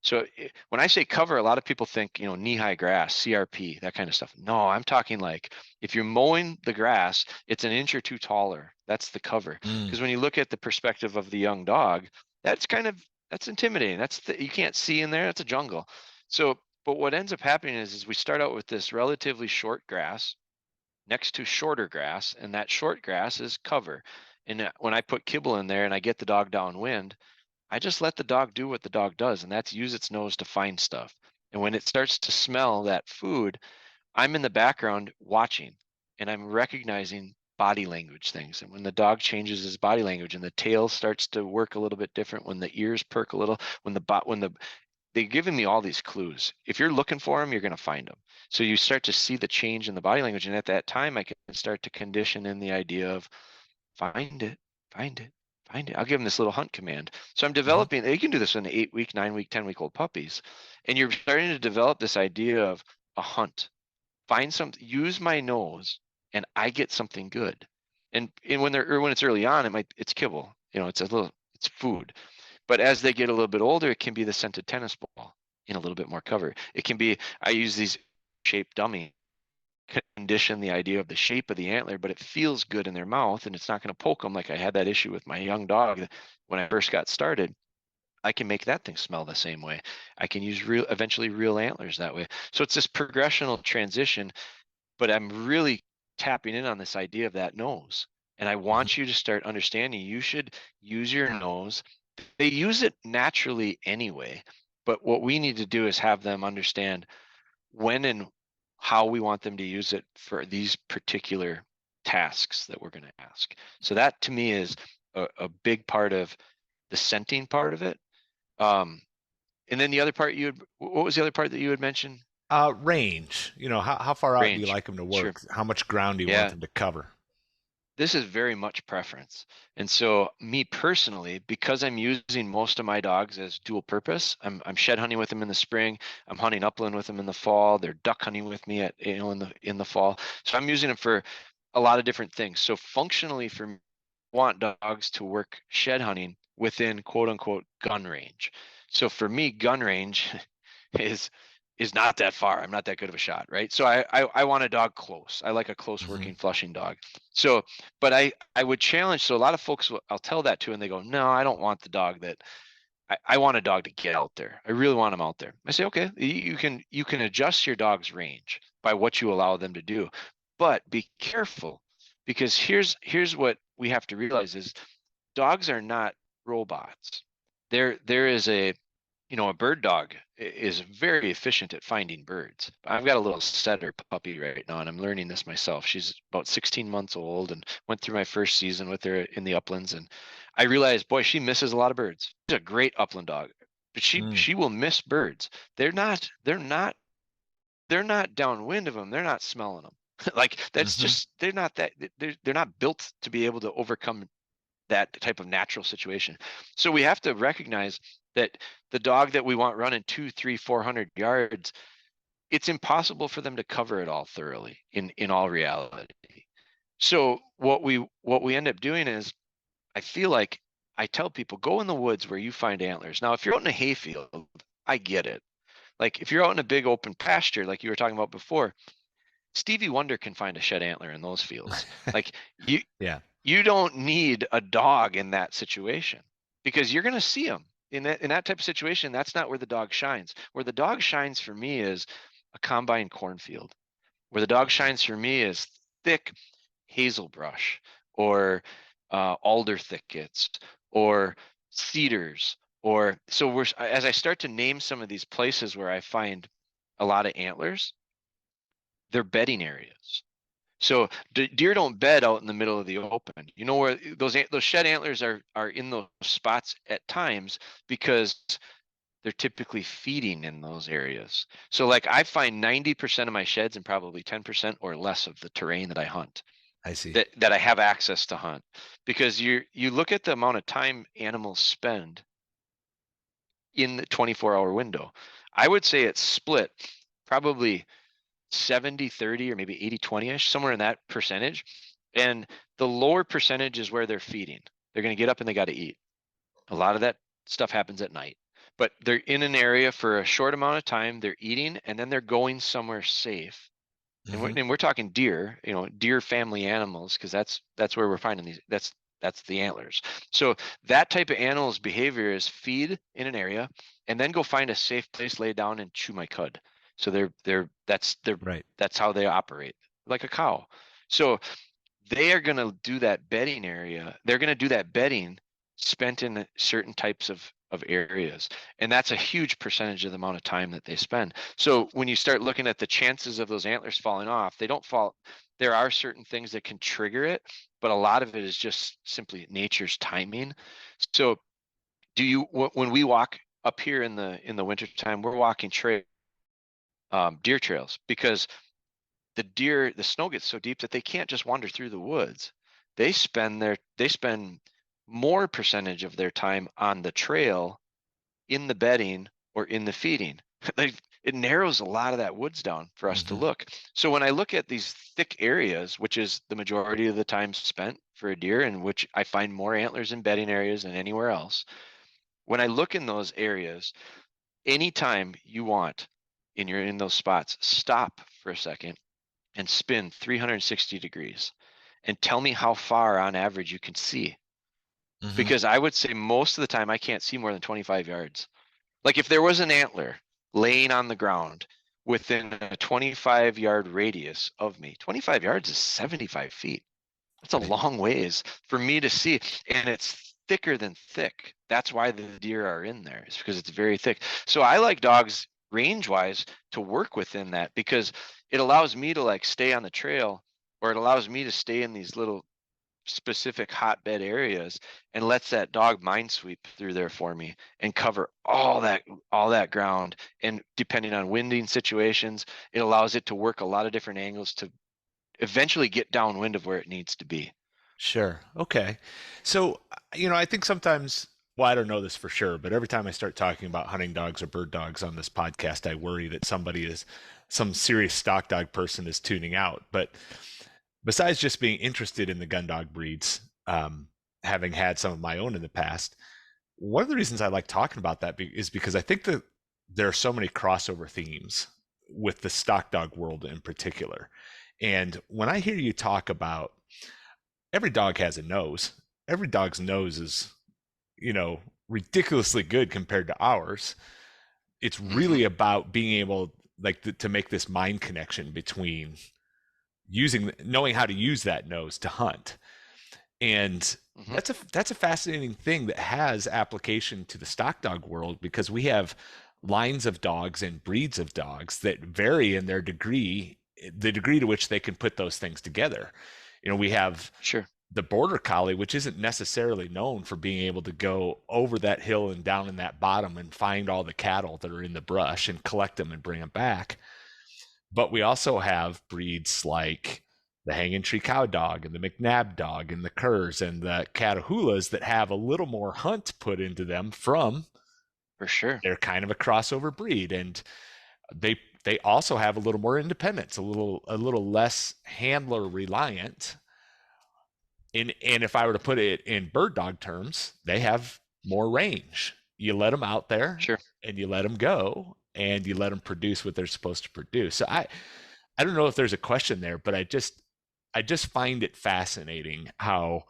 So when I say cover, a lot of people think, knee-high grass, CRP, that kind of stuff. No, I'm talking like if you're mowing the grass, it's an inch or two taller. That's the cover. Mm. Because when you look at the perspective of the young dog, that's that's intimidating. You can't see in there. That's a jungle. So, but what ends up happening is we start out with this relatively short grass next to shorter grass, and that short grass is cover. And when I put kibble in there and I get the dog downwind, I just let the dog do what the dog does, and that's use its nose to find stuff. And when it starts to smell that food, I'm in the background watching, and I'm recognizing body language things. And when the dog changes his body language and the tail starts to work a little bit different, when the ears perk a little, they're giving me all these clues. If you're looking for them, you're going to find them. So you start to see the change in the body language, and at that time, I can start to condition in the idea of find it, find it, find it. I'll give them this little hunt command. So I'm Mhm. developing, you can do this in 8-week, 9-week, 10-week-old puppies. And you're starting to develop this idea of a hunt. Find something, use my nose, and I get something good. And when it's early on, it's kibble. It's food. But as they get a little bit older, it can be the scented tennis ball in a little bit more cover. It can be, I use these shaped dummy condition the idea of the shape of the antler, but it feels good in their mouth and it's not going to poke them like I had that issue with my young dog when I first got started. I can make that thing smell the same way. I can use eventually real antlers that way. So it's this progressional transition, but I'm really tapping in on this idea of that nose. And I Mhm. want you to start understanding you should use your nose. They use it naturally anyway, but what we need to do is have them understand when and how we want them to use it for these particular tasks that we're going to ask. So that to me is a big part of the scenting part of it. And then the other part what was the other part that you had mentioned? Range. How far out do you Range. like them to Sure. work? How much ground do you want Yeah. them to cover? This is very much preference. And so me personally, because I'm using most of my dogs as dual purpose, I'm shed hunting with them in the spring. I'm hunting upland with them in the fall. They're duck hunting with me in the fall. So I'm using them for a lot of different things. So functionally for me, I want dogs to work shed hunting within quote unquote gun range. So for me, gun range is is not that far. I'm not that good of a shot, right? So I want a dog close. I like a close Hmm. working flushing dog. So, but I would challenge. So a lot of folks, I'll tell that to, and they go, no, I don't want the dog that I want a dog to get out there. I really want them out there. I say, okay, you can adjust your dog's range by what you allow them to do, but be careful, because here's what we have to realize is dogs are not robots. There is a bird dog is very efficient at finding birds. I've got a little setter puppy right now, and I'm learning this myself. She's about 16 months old and went through my first season with her in the uplands. And I realized, boy, she misses a lot of birds. She's a great upland dog, but she will miss birds. They're not downwind of them. They're not smelling them. Like that's just they're not built to be able to overcome that type of natural situation. So we have to recognize that the dog that we want running 200, 300, 400 yards, it's impossible for them to cover it all thoroughly in all reality. So what we end up doing is, I feel like I tell people, go in the woods where you find antlers. Now, if you're out in a hayfield, I get it. Like if you're out in a big open pasture, like you were talking about before, Stevie Wonder can find a shed antler in those fields. Like you, Yeah. you don't need a dog in that situation, because you're going to see them in that type of situation. That's not where the dog shines. Where the dog shines for me is a combine cornfield. Where the dog shines for me is thick hazel brush, or alder thickets, or cedars, or so as I start to name some of these places where I find a lot of antlers, they're bedding areas. So deer don't bed out in the middle of the open. You know where those shed antlers are in those spots at times, because they're typically feeding in those areas. So like I find 90% of my sheds and probably 10% or less of the terrain that I hunt, I see. that I have access to hunt. Because you look at the amount of time animals spend in the 24-hour window. I would say it's split probably 70-30 or maybe 80-20ish, somewhere in that percentage. And the lower percentage is where they're feeding. They're going to get up and they got to eat. A lot of that stuff happens at night, but they're in an area for a short amount of time, they're eating, and then they're going somewhere safe. And we're talking deer, deer family animals, because that's where we're finding these. That's the antlers. So that type of animal's behavior is feed in an area and then go find a safe place, lay down and chew my cud. So Right. that's how they operate, like a cow. So they are going to do that bedding area. They're going to do that bedding spent in certain types of areas. And that's a huge percentage of the amount of time that they spend. So when you start looking at the chances of those antlers falling off, they don't fall. There are certain things that can trigger it, but a lot of it is just simply nature's timing. So when we walk up here in the wintertime, we're walking deer trails, because the snow gets so deep that they can't just wander through the woods. They spend more percentage of their time on the trail, in the bedding, or in the feeding. It narrows a lot of that woods down for us to look. So when I look at these thick areas, which is the majority of the time spent for a deer, and which I find more antlers in bedding areas than anywhere else, when I look in those areas, anytime you want, and you're in those spots, stop for a second and spin 360 degrees and tell me how far on average you can see. Because I would say most of the time I can't see more than 25 yards. Like if there was an antler laying on the ground within a 25-yard radius of me, 25 yards is 75 feet. That's a long ways for me to see. And it's thicker than thick. That's why the deer are in there, is because it's very thick. So I like dogs range wise to work within that, because it allows me to like stay on the trail, or it allows me to stay in these little specific hotbed areas, and lets that dog minesweep through there for me and cover all that ground. And depending on winding situations, it allows it to work a lot of different angles to eventually get downwind of where it needs to be. Sure. Okay. So, I think sometimes, well, I don't know this for sure, but every time I start talking about hunting dogs or bird dogs on this podcast, I worry that some serious stock dog person is tuning out. But besides just being interested in the gundog breeds, having had some of my own in the past, one of the reasons I like talking about that is because I think that there are so many crossover themes with the stock dog world in particular. And when I hear you talk about every dog has a nose, every dog's nose is, ridiculously good compared to ours. It's really about being able to make this mind connection between knowing how to use that nose to hunt. And Hmm. that's a fascinating thing that has application to the stock dog world, because we have lines of dogs and breeds of dogs that vary in the degree to which they can put those things together. We have Sure. the border collie, which isn't necessarily known for being able to go over that hill and down in that bottom and find all the cattle that are in the brush and collect them and bring them back. But we also have breeds like the hanging tree cow dog and the McNabb dog and the curs and the Catahoulas that have a little more hunt put into them from For sure. they're kind of a crossover breed. And they also have a little more independence, a little less handler reliant. And if I were to put it in bird dog terms, they have more range. You let them out there Sure. and you let them go and you let them produce what they're supposed to produce. So I don't know if there's a question there, but I just find it fascinating how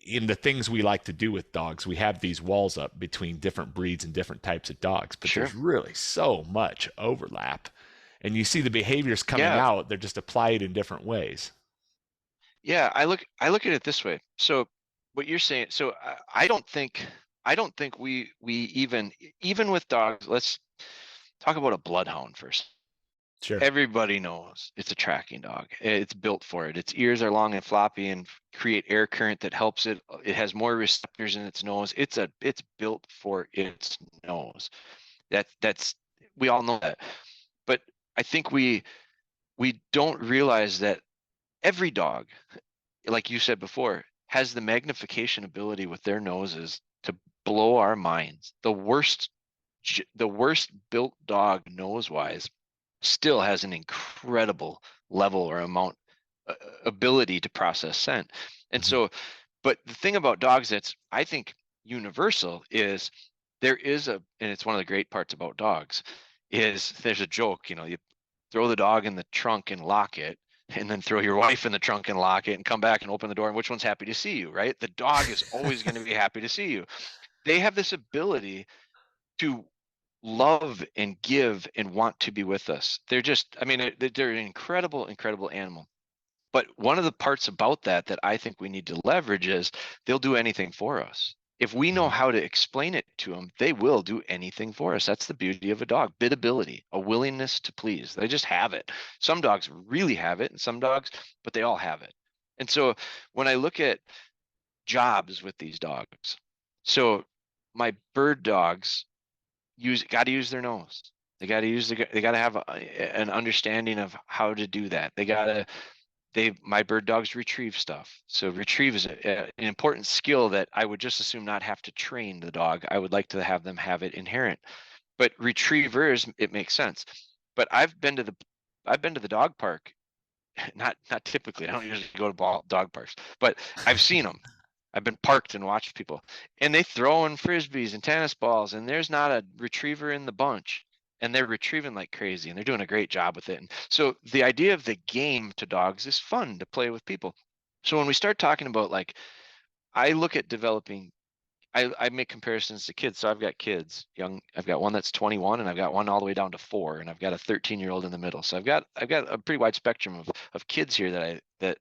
in the things we like to do with dogs, we have these walls up between different breeds and different types of dogs, but Sure. there's really so much overlap. And you see the behaviors coming Yeah. out, they're just applied in different ways. Yeah. I look at it this way. So what you're saying, so I don't think we even with dogs, let's talk about a bloodhound first. Sure. Everybody knows it's a tracking dog. It's built for it. Its ears are long and floppy and create air current that helps it. It has more receptors in its nose. It's built for its nose. That's we all know that. But I think we don't realize that every dog, like you said before, has the magnification ability with their noses to blow our minds. The worst built dog nose wise still has an incredible level or amount ability to process scent. And Mm-hmm. so, but the thing about dogs that's I think universal is and it's one of the great parts about dogs is there's a joke, you throw the dog in the trunk and lock it, and then throw your wife in the trunk and lock it and come back and open the door, and which one's happy to see you, right? The dog is always going to be happy to see you. They have this ability to love and give and want to be with us. They're just, I mean, they're an incredible, incredible animal. But one of the parts about that I think we need to leverage is they'll do anything for us. If we know Mm-hmm. how to explain it to them, they will do anything for us. That's the beauty of a dog. Biddability, a willingness to please. They just have it. Some dogs really have it, and some dogs, but they all have it. And so when I look at jobs with these dogs, so my bird dogs got to use their nose. They got to have an understanding of how to do that. My bird dogs retrieve stuff. So retrieve is an important skill that I would just assume not have to train the dog. I would like to have them have it inherent. But retrievers, it makes sense. But I've been to the dog park. Not typically. I don't usually go to dog parks, but I've seen them. I've been parked and watched people, and they throwing frisbees and tennis balls, and there's not a retriever in the bunch, and they're retrieving like crazy, and they're doing a great job with it. And so the idea of the game to dogs is fun to play with people. So when we start talking about like, I look at developing. I make comparisons to kids. So I've got kids, young. I've got one that's 21, and I've got one all the way down to 4, and I've got a 13-year-old in the middle. So I've got a pretty wide spectrum of kids here that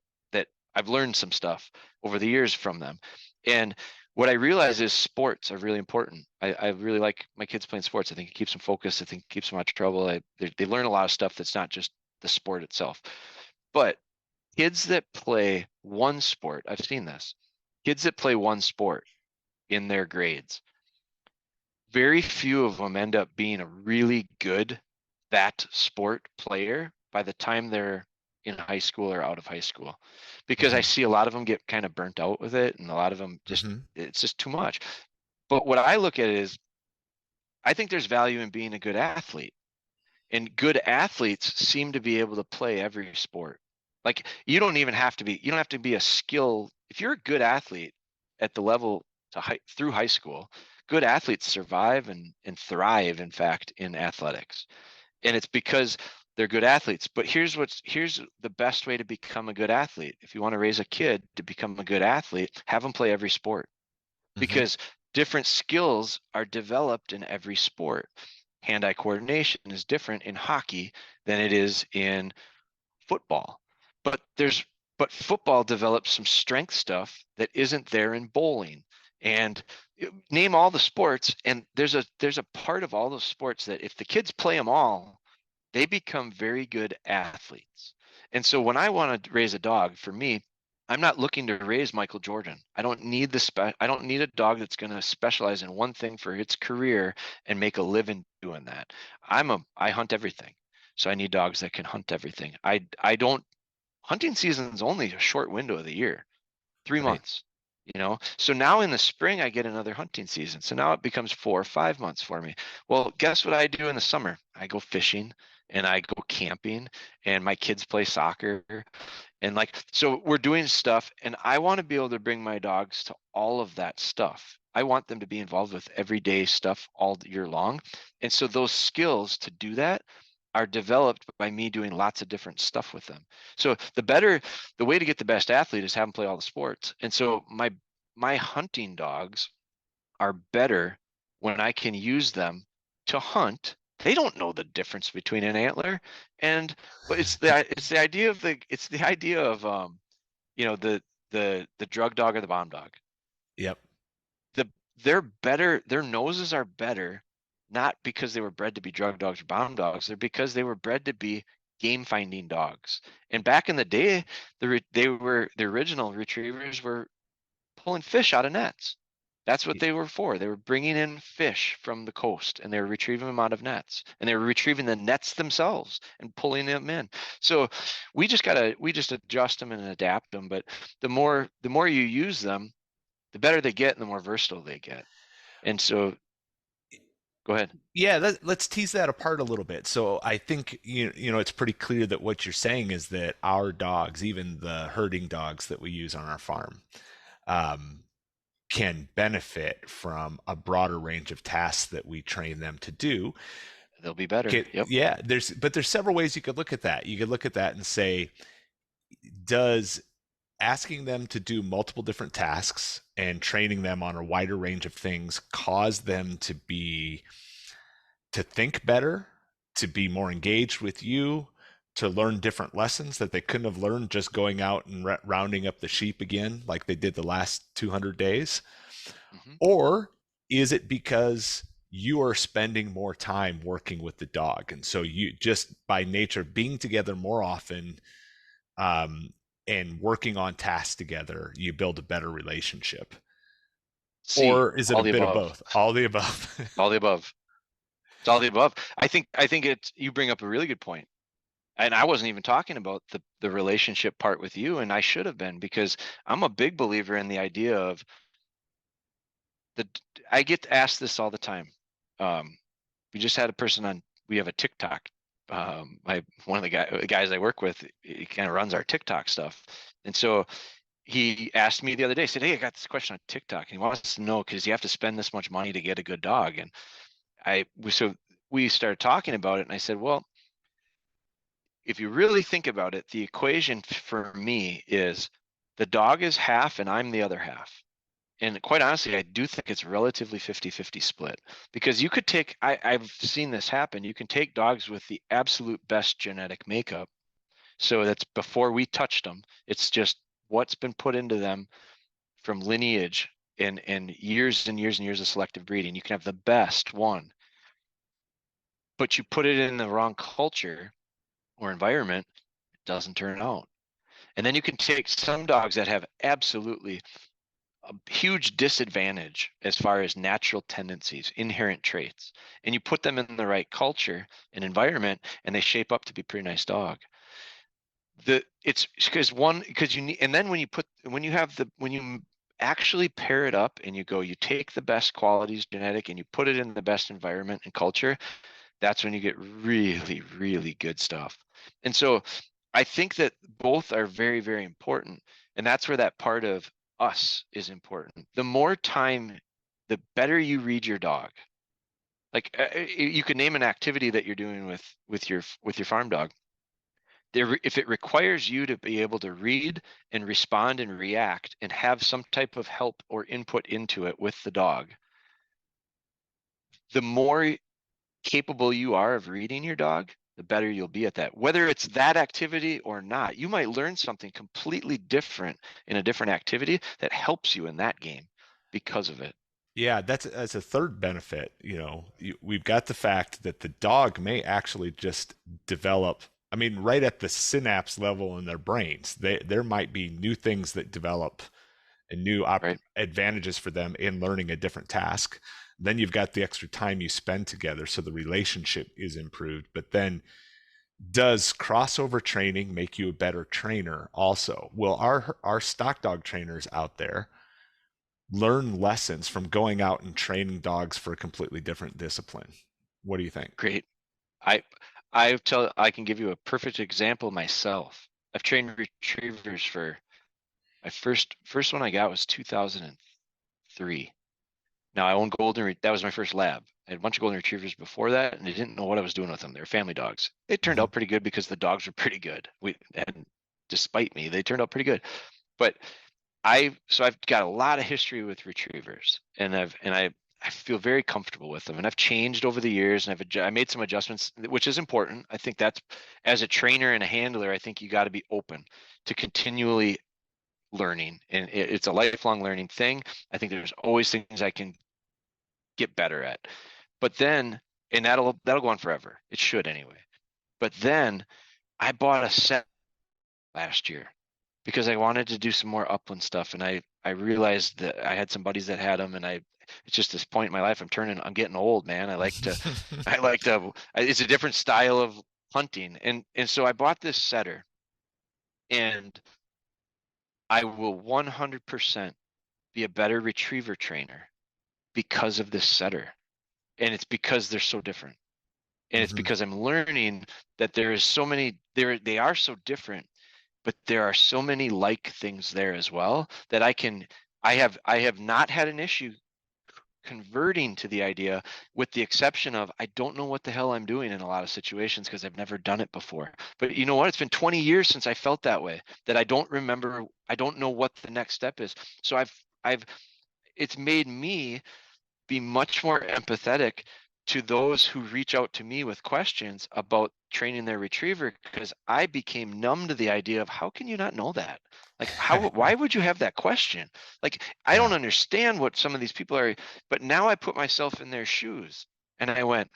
I've learned some stuff over the years from them. And what I realize is sports are really important. I really like my kids playing sports. I think it keeps them focused. I think it keeps them out of trouble. They learn a lot of stuff that's not just the sport itself. But kids that play one sport, I've seen this. Kids that play one sport in their grades, very few of them end up being a really good that sport player by the time they're in high school or out of high school, because I Mm-hmm. see a lot of them get kind of burnt out with it, and a lot of them Mm-hmm. it's just too much. But what I look at is I think there's value in being a good athlete, and good athletes seem to be able to play every sport. Like you don't have to be a skill. If you're a good athlete at the level through high school, good athletes survive and thrive, in fact, in athletics. And it's because they're good athletes. But here's the best way to become a good athlete. If you want to raise a kid to become a good athlete, have them play every sport, Mm-hmm. because different skills are developed in every sport. Hand-eye coordination is different in hockey than it is in football. But football develops some strength stuff that isn't there in bowling. And name all the sports, and there's a part of all those sports that if the kids play them all, they become very good athletes. And so when I want to raise a dog, for me, I'm not looking to raise Michael Jordan. I don't need I don't need a dog that's going to specialize in one thing for its career and make a living doing that. I hunt everything. So I need dogs that can hunt everything. I don't hunting season's only a short window of the year, 3 months. So now in the spring I get another hunting season, so now it becomes 4 or 5 months for me. Well, guess what I do in the summer? I go fishing and I go camping, and my kids play soccer, and so we're doing stuff, and I want to be able to bring my dogs to all of that stuff. I want them to be involved with everyday stuff all year long, and so those skills to do that are developed by me doing lots of different stuff with them. So the way to get the best athlete is have them play all the sports. And so my hunting dogs are better when I can use them to hunt. They don't know the difference between an antler but it's the idea of the drug dog or the bomb dog. Yep. Their noses are better, not because they were bred to be drug dogs or bomb dogs. They're because they were bred to be game finding dogs. And back in the day, the original retrievers were pulling fish out of nets. That's what they were for. They were bringing in fish from the coast, and they were retrieving them out of nets, and they were retrieving the nets themselves and pulling them in. So we just adjust them and adapt them. But the more you use them, the better they get and the more versatile they get. And so go ahead. Yeah, let's tease that apart a little bit. So I think it's pretty clear that what you're saying is that our dogs, even the herding dogs that we use on our farm, can benefit from a broader range of tasks that we train them to do. They'll be better. Yep. Yeah, there's several ways you could look at that. You could look at that and say, does asking them to do multiple different tasks and training them on a wider range of things cause them to think better, to be more engaged with you, to learn different lessons that they couldn't have learned just going out and rounding up the sheep again like they did the last 200 days? Mm-hmm. Or is it because you are spending more time working with the dog, and so you just by nature being together more often and working on tasks together, you build a better relationship? Or is it a bit of both? All the above. All the above. It's all the above. I think you bring up a really good point. And I wasn't even talking about the relationship part with you, and I should have been, because I'm a big believer in the idea of I get asked this all the time. We just had a person on. We have a TikTok. One of the guys I work with, he kind of runs our TikTok stuff, and so he asked me the other day. Said, "Hey, I got this question on TikTok, and he wants to know because you have to spend this much money to get a good dog." And so we started talking about it, and I said, well, if you really think about it, the equation for me is the dog is half and I'm the other half. And quite honestly, I do think it's relatively 50-50 split, because you could take, I've seen this happen. You can take dogs with the absolute best genetic makeup. So that's before we touched them. It's just what's been put into them from lineage and years and years and years of selective breeding. You can have the best one, but you put it in the wrong culture or environment, it doesn't turn out. And then you can take some dogs that have absolutely a huge disadvantage as far as natural tendencies, inherent traits, and you put them in the right culture and environment, and they shape up to be a pretty nice dog. It's because you need, and then when you actually pair it up and you take the best qualities genetic and you put it in the best environment and culture, that's when you get really, really good stuff. And so I think that both are very, very important. And that's where that part of us is important. The more time, the better you read your dog. Like you could name an activity that you're doing with your farm dog. If it requires you to be able to read and respond and react and have some type of help or input into it with the dog, the more capable you are of reading your dog, the better you'll be at that. Whether it's that activity or not, you might learn something completely different in a different activity that helps you in that game because of it. Yeah, that's a third benefit. We've got the fact that the dog may actually just develop. I mean, right at the synapse level in their brains, there might be new things that develop and new Right. advantages for them in learning a different task. Then you've got the extra time you spend together, so the relationship is improved. But then, does crossover training make you a better trainer? Also, will our stock dog trainers out there learn lessons from going out and training dogs for a completely different discipline? What do you think? Great. I I can give you a perfect example myself. I've trained retrievers for my first one I got was 2003. Now I own that was my first lab. I had a bunch of golden retrievers before that, and I didn't know what I was doing with them. They were family dogs. They turned Mhm. out pretty good because the dogs were pretty good. And despite me, they turned out pretty good. But I've got a lot of history with retrievers, and I feel very comfortable with them. And I've changed over the years, and I made some adjustments, which is important. I think that's, as a trainer and a handler, I think you got to be open to continually learning, and it's a lifelong learning thing. I think there's always things I can get better at. But then, and that'll go on forever. It should anyway. But then I bought a set last year because I wanted to do some more upland stuff, and I realized that I had some buddies that had them, and it's just this point in my life. I'm getting old, man. It's a different style of hunting, and so I bought this setter, and I will 100% be a better retriever trainer because of this setter. And it's because they're so different. And it's Mhm. because I'm learning that there is so many, they are so different, but there are so many like things there as well that I have not had an issue converting to the idea, with the exception of I don't know what the hell I'm doing in a lot of situations because I've never done it before. But you know what? It's been 20 years since I felt that way, that I don't remember, I don't know what the next step is. So I've it's made me be much more empathetic to those who reach out to me with questions about training their retriever, because I became numb to the idea of, how can you not know that? Like, why would you have that question? Like, I Yeah. don't understand what some of these people are, but now I put myself in their shoes, and I went,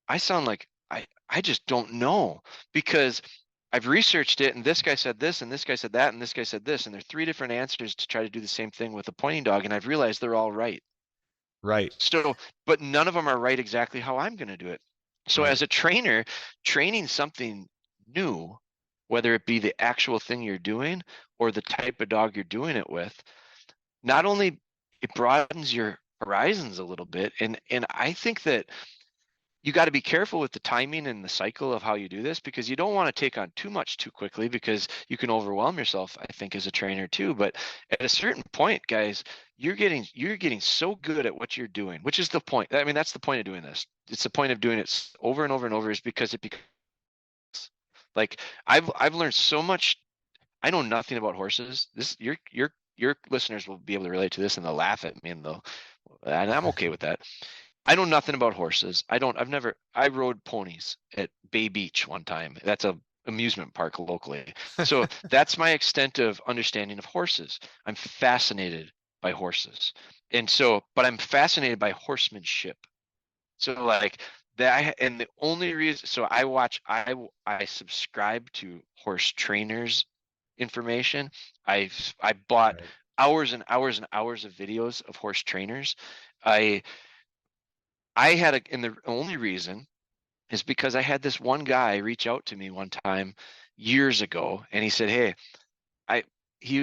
I sound like I just don't know, because I've researched it, and this guy said this, and this guy said that, and this guy said this, and there are three different answers to try to do the same thing with a pointing dog, and I've realized they're all right. Right. So, but none of them are right exactly how I'm going to do it. So, Right. as a trainer, training something new, whether it be the actual thing you're doing or the type of dog you're doing it with, not only it broadens your horizons a little bit, and I think that you got to be careful with the timing and the cycle of how you do this, because you don't want to take on too much too quickly, because you can overwhelm yourself, I think, as a trainer too. But at a certain point, guys, you're getting so good at what you're doing, which is the point. I mean, that's the point of doing this. It's the point of doing it over and over and over, is because it becomes like, I've learned so much. I know nothing about horses. This your listeners will be able to relate to this, and they'll laugh at me, and I'm okay with that. I know nothing about horses. I rode ponies at Bay Beach one time. That's a amusement park locally. So that's my extent of understanding of horses. I'm fascinated by horses. But I'm fascinated by horsemanship. So like that, and the only reason, so I subscribe to horse trainers information. I bought Right. hours and hours and hours of videos of horse trainers. I and the only reason is because I had this one guy reach out to me one time years ago, and he said, "Hey, I he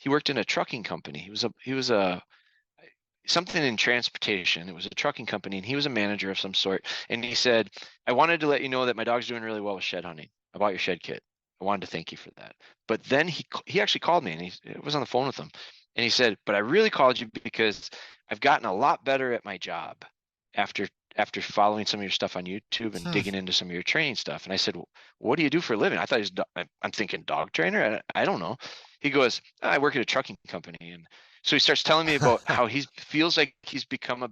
worked in a trucking company. He was a something in transportation. It was a trucking company, and he was a manager of some sort. And he said, I wanted to let you know that my dog's doing really well with shed hunting. I bought your shed kit. I wanted to thank you for that." But then he actually called me, and he was on the phone with him, and he said, "But I really called you because I've gotten a lot better at my job after following some of your stuff on YouTube and Hmm. digging into some of your training stuff." And I said, "What do you do for a living?" I thought he was, I'm thinking dog trainer. I don't know. He goes, "I work at a trucking company." And so he starts telling me about how he feels like he's become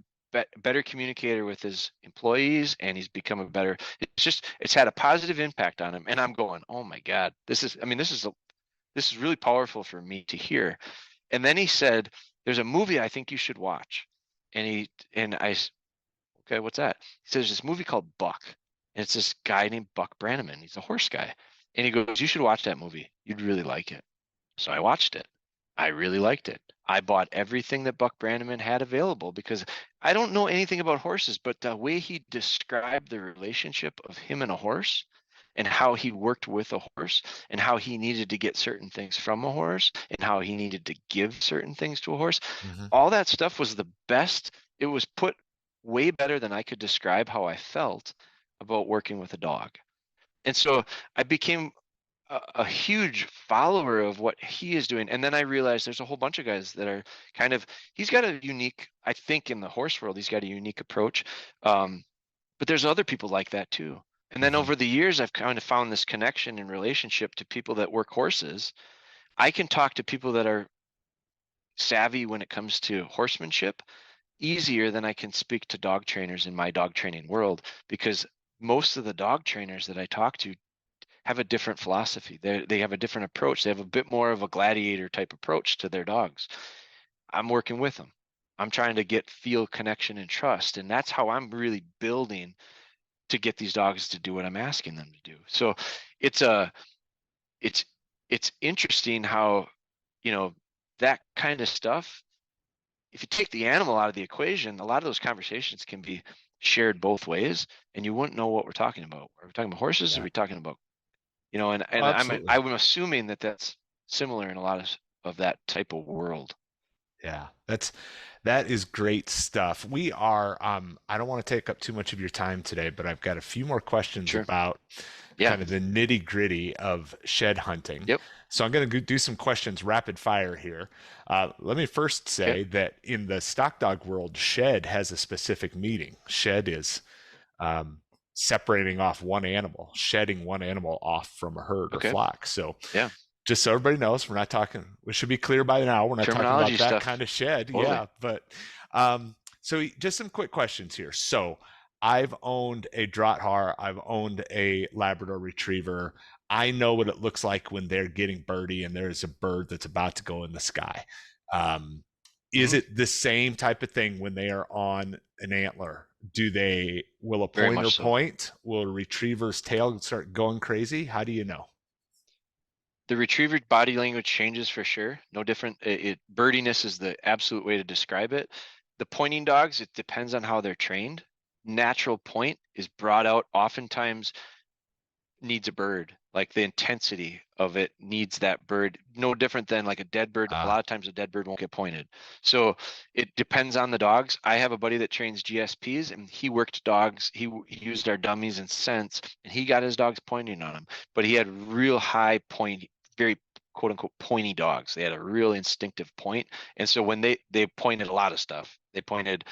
better communicator with his employees, and he's become a better. It's had a positive impact on him. And I'm going, oh my God, this is really powerful for me to hear. And then he said, there's a movie I think you should watch. Okay, what's that? He says, this movie called Buck. And it's this guy named Buck Brannaman. He's a horse guy. And he goes, you should watch that movie. You'd really like it. So I watched it. I really liked it. I bought everything that Buck Brannaman had available because I don't know anything about horses, but the way he described the relationship of him and a horse and how he worked with a horse and how he needed to get certain things from a horse and how he needed to give certain things to a horse, all that stuff was the best. It was put way better than I could describe how I felt about working with a dog. And so I became a huge follower of what he is doing. And then I realized there's a whole bunch of guys that are he's got a unique, I think in the horse world, he's got a unique approach. But there's other people like that too. And then over the years, I've kind of found this connection and relationship to people that work horses. I can talk to people that are savvy when it comes to horsemanship easier than I can speak to dog trainers in my dog training world, because most of the dog trainers that I talk to have a different philosophy. They have a different approach. They have a bit more of a gladiator type approach to their dogs. I'm working with them. I'm trying to feel connection and trust. And that's how I'm really building to get these dogs to do what I'm asking them to do. So it's interesting how, that kind of stuff, if you take the animal out of the equation, a lot of those conversations can be shared both ways and you wouldn't know what we're talking about. Are we talking about horses? Are we talking about, and I'm assuming that that's similar in a lot of that type of world. Yeah, that is great stuff. We are, I don't want to take up too much of your time today, but I've got a few more questions about kind of the nitty gritty of shed hunting. Yep. So I'm going to do some questions rapid fire here. Let me first say that in the stock dog world, shed has a specific meaning. Shed is separating off one animal, shedding one animal off from a herd or flock. So just so everybody knows, we're not talking, we should be clear by now, we're not talking about that kind of shed. Totally. Yeah. But so just some quick questions here. So I've owned a Drahthaar, I've owned a Labrador Retriever. I know what it looks like when they're getting birdie and there's a bird that's about to go in the sky. Is it the same type of thing when they are on an antler? Will a pointer point? Will a retriever's tail start going crazy? How do you know? The retriever body language changes for sure. No different. Birdiness is the absolute way to describe it. The pointing dogs, it depends on how they're trained. Natural point is brought out oftentimes needs a bird. Like the intensity of it needs that bird. No different than like a dead bird. A lot of times a dead bird won't get pointed. So it depends on the dogs. I have a buddy that trains GSPs and he worked dogs. He used our dummies and scents and he got his dogs pointing on them. But he had real high point, very quote unquote pointy dogs. They had a real instinctive point. And so when they pointed a lot of stuff, they pointed,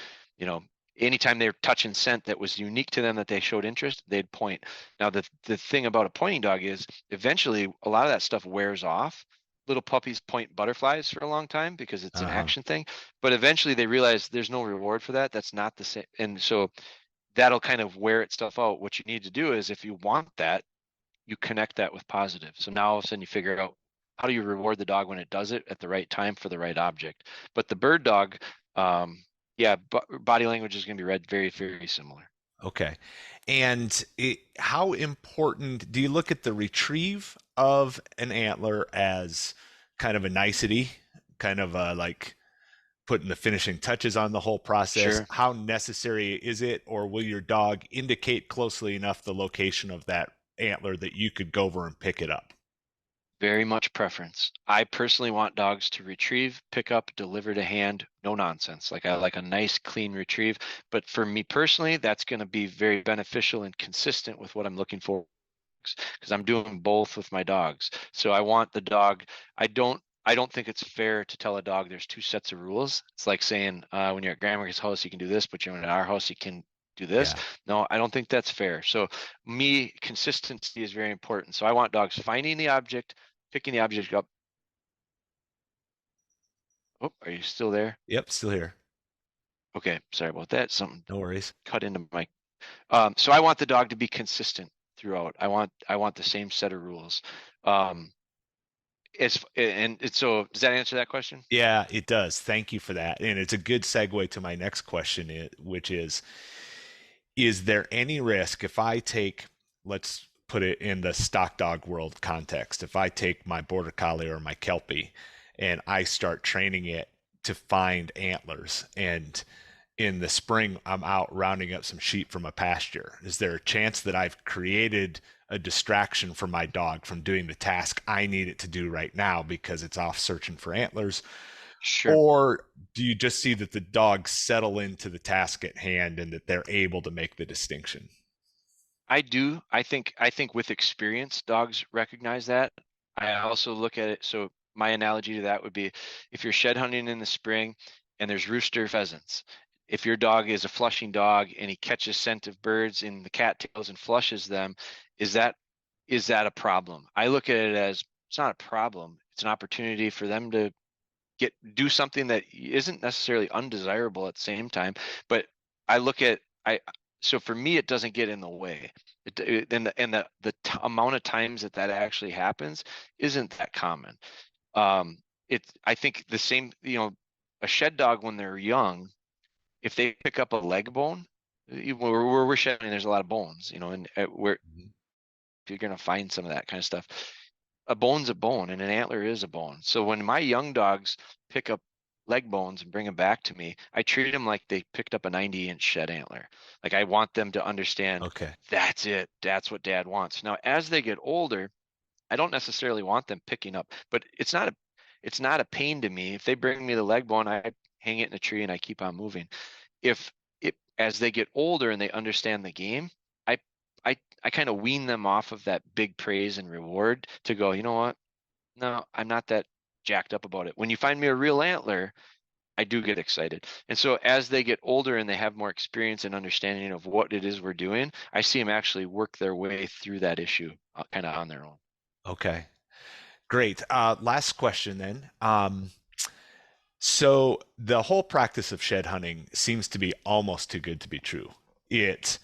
anytime they were touching scent that was unique to them that they showed interest, they'd point. Now, the thing about a pointing dog is eventually a lot of that stuff wears off. Little puppies point butterflies for a long time because it's an action thing. But eventually they realize there's no reward for that. That's not the same. And so that'll kind of wear itself out. What you need to do is if you want that, you connect that with positive. So now all of a sudden you figure out how do you reward the dog when it does it at the right time for the right object. But the bird dog, body language is going to be read very, very similar. Okay. And how important do you look at the retrieve of an antler as kind of a nicety, kind of like putting the finishing touches on the whole process? Sure. How necessary is it, or will your dog indicate closely enough the location of that antler that you could go over and pick it up? Very much preference. I personally want dogs to retrieve, pick up, deliver to hand, no nonsense. Like I like a nice clean retrieve. But for me personally, that's going to be very beneficial and consistent with what I'm looking for because I'm doing both with my dogs. So I want the dog. I don't think it's fair to tell a dog there's two sets of rules. It's like saying when you're at grandma's house, you can do this, but you're at our house, you can do this. Yeah. No, I don't think that's fair. So consistency is very important. So I want dogs finding the object, picking the object up. Oh, are you still there? Yep, still here. Okay, sorry about that. Something No worries. cut into my. So I want the dog to be consistent throughout. I want the same set of rules. Um, so does that answer that question? Yeah, it does. Thank you for that. And it's a good segue to my next question, which is there any risk if I take, let's put it in the stock dog world context, if I take my border collie or my kelpie and I start training it to find antlers, and in the spring I'm out rounding up some sheep from a pasture, is there a chance that I've created a distraction for my dog from doing the task I need it to do right now because it's off searching for antlers? Sure. Or do you just see that the dogs settle into the task at hand and that they're able to make the distinction? I do. I think with experience, dogs recognize that. I also look at it. So my analogy to that would be if you're shed hunting in the spring and there's rooster pheasants. If your dog is a flushing dog and he catches scent of birds in the cattails and flushes them, is that a problem? I look at it as it's not a problem. It's an opportunity for them to do something that isn't necessarily undesirable at the same time. But I look at I so for me it doesn't get in the way. And the amount of times that actually happens isn't that common. It's I think the same, a shed dog when they're young, if they pick up a leg bone, where we're shedding, there's a lot of bones, and where Mhm. you're going to find some of that kind of stuff. A bone's a bone and an antler is a bone. So when my young dogs pick up leg bones and bring them back to me, I treat them like they picked up a 90-inch shed antler. Like I want them to understand Okay. that's it. That's what dad wants. Now, as they get older, I don't necessarily want them picking up, but it's not a pain to me. If they bring me the leg bone, I hang it in a tree and I keep on moving. If it As they get older and they understand the game, I I kind of wean them off of that big praise and reward to go, you know what? No, I'm not that jacked up about it. When you find me a real antler, I do get excited. And so as they get older and they have more experience and understanding of what it is we're doing, I see them actually work their way through that issue kind of on their own. Okay. Great. Last question then. So the whole practice of shed hunting seems to be almost too good to be true. It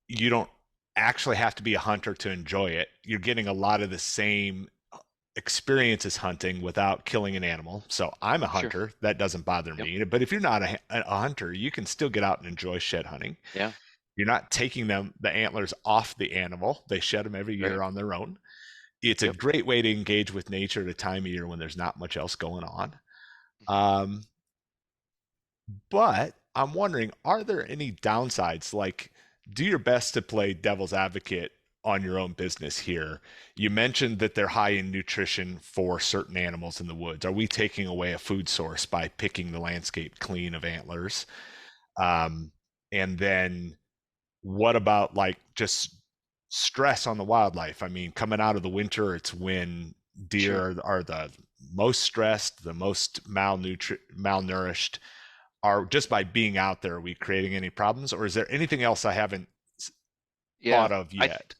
You don't actually have to be a hunter to enjoy it. You're getting a lot of the same experience as hunting without killing an animal. So I'm a Sure. hunter. That doesn't bother Yep. me. But if you're not a hunter, you can still get out and enjoy shed hunting. Yeah. You're not taking the antlers off the animal. They shed them every Right. year on their own. It's a Yep. great way to engage with nature at a time of year when there's not much else going on. Mhm. Um, but I'm wondering, are there any downsides? Like, do your best to play devil's advocate on your own business here. You mentioned that they're high in nutrition for certain animals in the woods. Are we taking away a food source by picking the landscape clean of antlers? Um, and then what about like just stress on the wildlife? I mean, coming out of the winter, it's when Sure. deer are the most stressed, the most malnourished. Are just by being out there, are we creating any problems, or is there anything else I haven't Yeah. thought of I yet?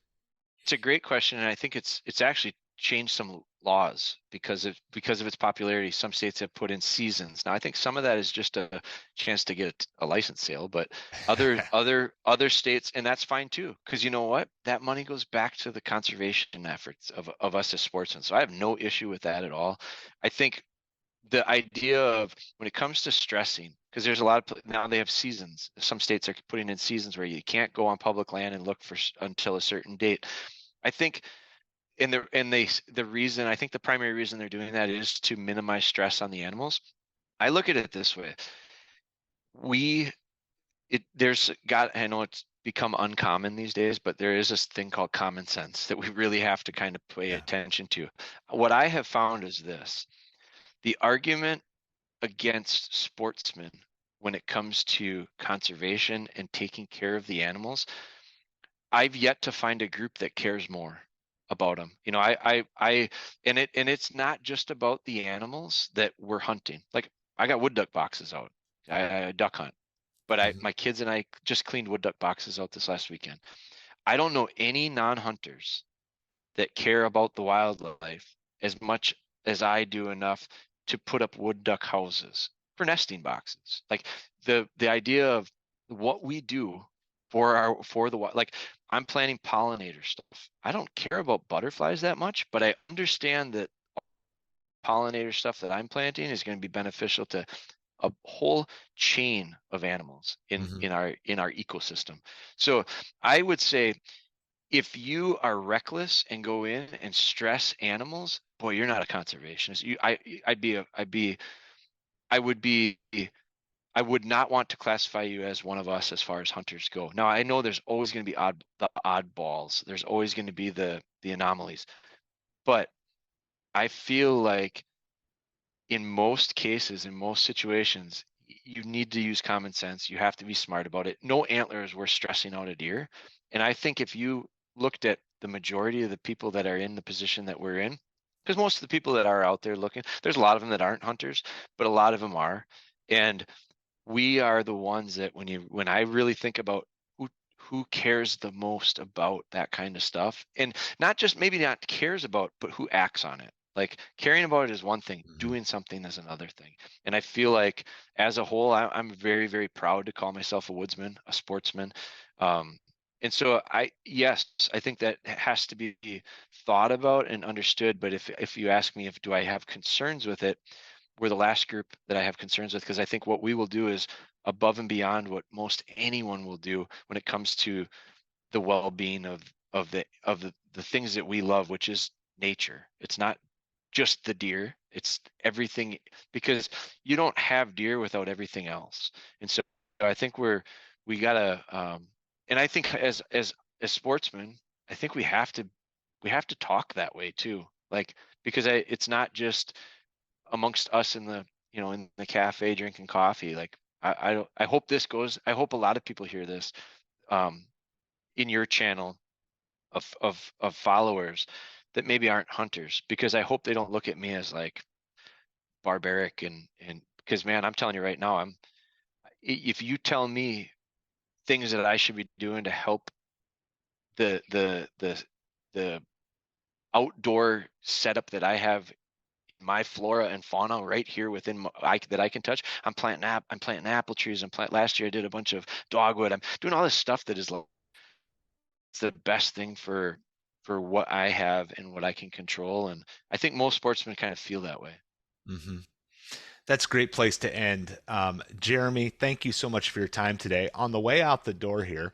It's a great question, and I think it's actually changed some laws because of its popularity. Some states have put in seasons. Now, I think some of that is just a chance to get a license sale, but other states, and that's fine too, because you know what? That money goes back to the conservation efforts of us as sportsmen. So I have no issue with that at all. I think the idea of when it comes to stressing, because there's a lot of now they have seasons. Some states are putting in seasons where you can't go on public land and look for until a certain date. I think the reason, I think the primary reason they're doing that is to minimize stress on the animals. I look at it this way. We it there's got I know it's become uncommon these days, but there is this thing called common sense that we really have to kind of pay Yeah. attention to. What I have found is this: the argument against sportsmen when it comes to conservation and taking care of the animals, I've yet to find a group that cares more about them. And it's not just about the animals that we're hunting. Like I got wood duck boxes out. I duck hunt, but Mhm. my kids and I just cleaned wood duck boxes out this last weekend. I don't know any non-hunters that care about the wildlife as much as I do enough to put up wood duck houses. for nesting boxes. Like the idea of what we do for the like I'm planting pollinator stuff. I don't care about butterflies that much, but I understand that pollinator stuff that I'm planting is going to be beneficial to a whole chain of animals Mm-hmm. in our ecosystem. So I would say if you are reckless and go in and stress animals, boy, you're not a conservationist. I would be I would not want to classify you as one of us as far as hunters go. Now I know there's always going to be the oddballs. There's always going to be the anomalies. But I feel like in most cases, in most situations, you need to use common sense. You have to be smart about it. No antlers were stressing out a deer. And I think if you looked at the majority of the people that are in the position that we're in, because most of the people that are out there looking, there's a lot of them that aren't hunters, but a lot of them are. And we are the ones that when I really think about who cares the most about that kind of stuff, and not just maybe not cares about, but who acts on it. Like caring about it is one thing, Mm-hmm. doing something is another thing. And I feel like as a whole, I'm very, very proud to call myself a woodsman, a sportsman. Um, and so yes, I think that has to be thought about and understood. But if you ask me if do I have concerns with it, we're the last group that I have concerns with, because I think what we will do is above and beyond what most anyone will do when it comes to the well-being of the things that we love, which is nature. It's not just the deer, it's everything, because you don't have deer without everything else. And so I think we gotta and I think as sportsmen, I think we have to talk that way too. Like because it's not just amongst us in the cafe drinking coffee. Like I hope this goes. I hope a lot of people hear this um, in your channel of followers that maybe aren't hunters, because I hope they don't look at me as like barbaric and because man, I'm telling you right now, if you tell me things that I should be doing to help the outdoor setup that I have, my flora and fauna right here within that I can touch. I'm planting apple trees. Last year I did a bunch of dogwood. I'm doing all this stuff that is it's the best thing for what I have and what I can control. And I think most sportsmen kind of feel that way. Mm-hmm. That's a great place to end. Jeremy, thank you so much for your time today. On the way out the door here,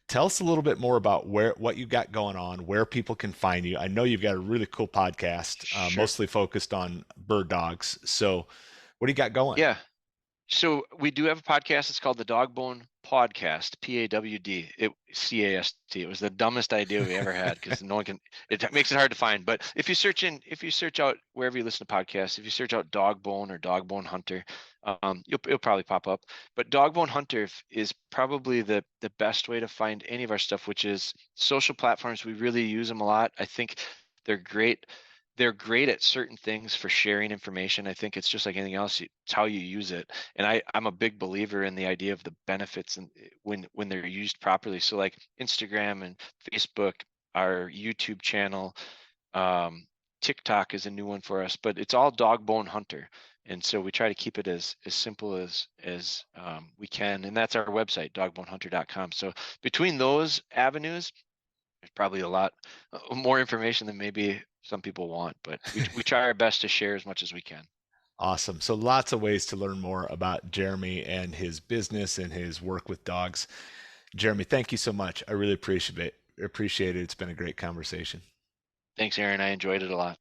tell us a little bit more about what you got going on, where people can find you. I know you've got a really cool podcast, Sure. mostly focused on bird dogs. So, what do you got going? Yeah. So we do have a podcast. It's called the Dogbone Podcast, PAWD, CAST. It was the dumbest idea we ever had because no one can. It makes it hard to find. But if you search out wherever you listen to podcasts, if you search out Dogbone or Dogbone Hunter, you'll probably pop up. But Dogbone Hunter is probably the best way to find any of our stuff, which is social platforms. We really use them a lot. I think they're great. They're great at certain things for sharing information. I think it's just like anything else. It's how you use it. And I'm a big believer in the idea of the benefits and when they're used properly. So like Instagram and Facebook, our YouTube channel, TikTok is a new one for us, but it's all Dogbone Hunter. And so we try to keep it as simple as we can. And that's our website, dogbonehunter.com. So between those avenues, there's probably a lot more information than maybe some people want, but we try our best to share as much as we can. Awesome. So, lots of ways to learn more about Jeremy and his business and his work with dogs. Jeremy, thank you so much. I really appreciate it. It's been a great conversation. Thanks, Aaron. I enjoyed it a lot.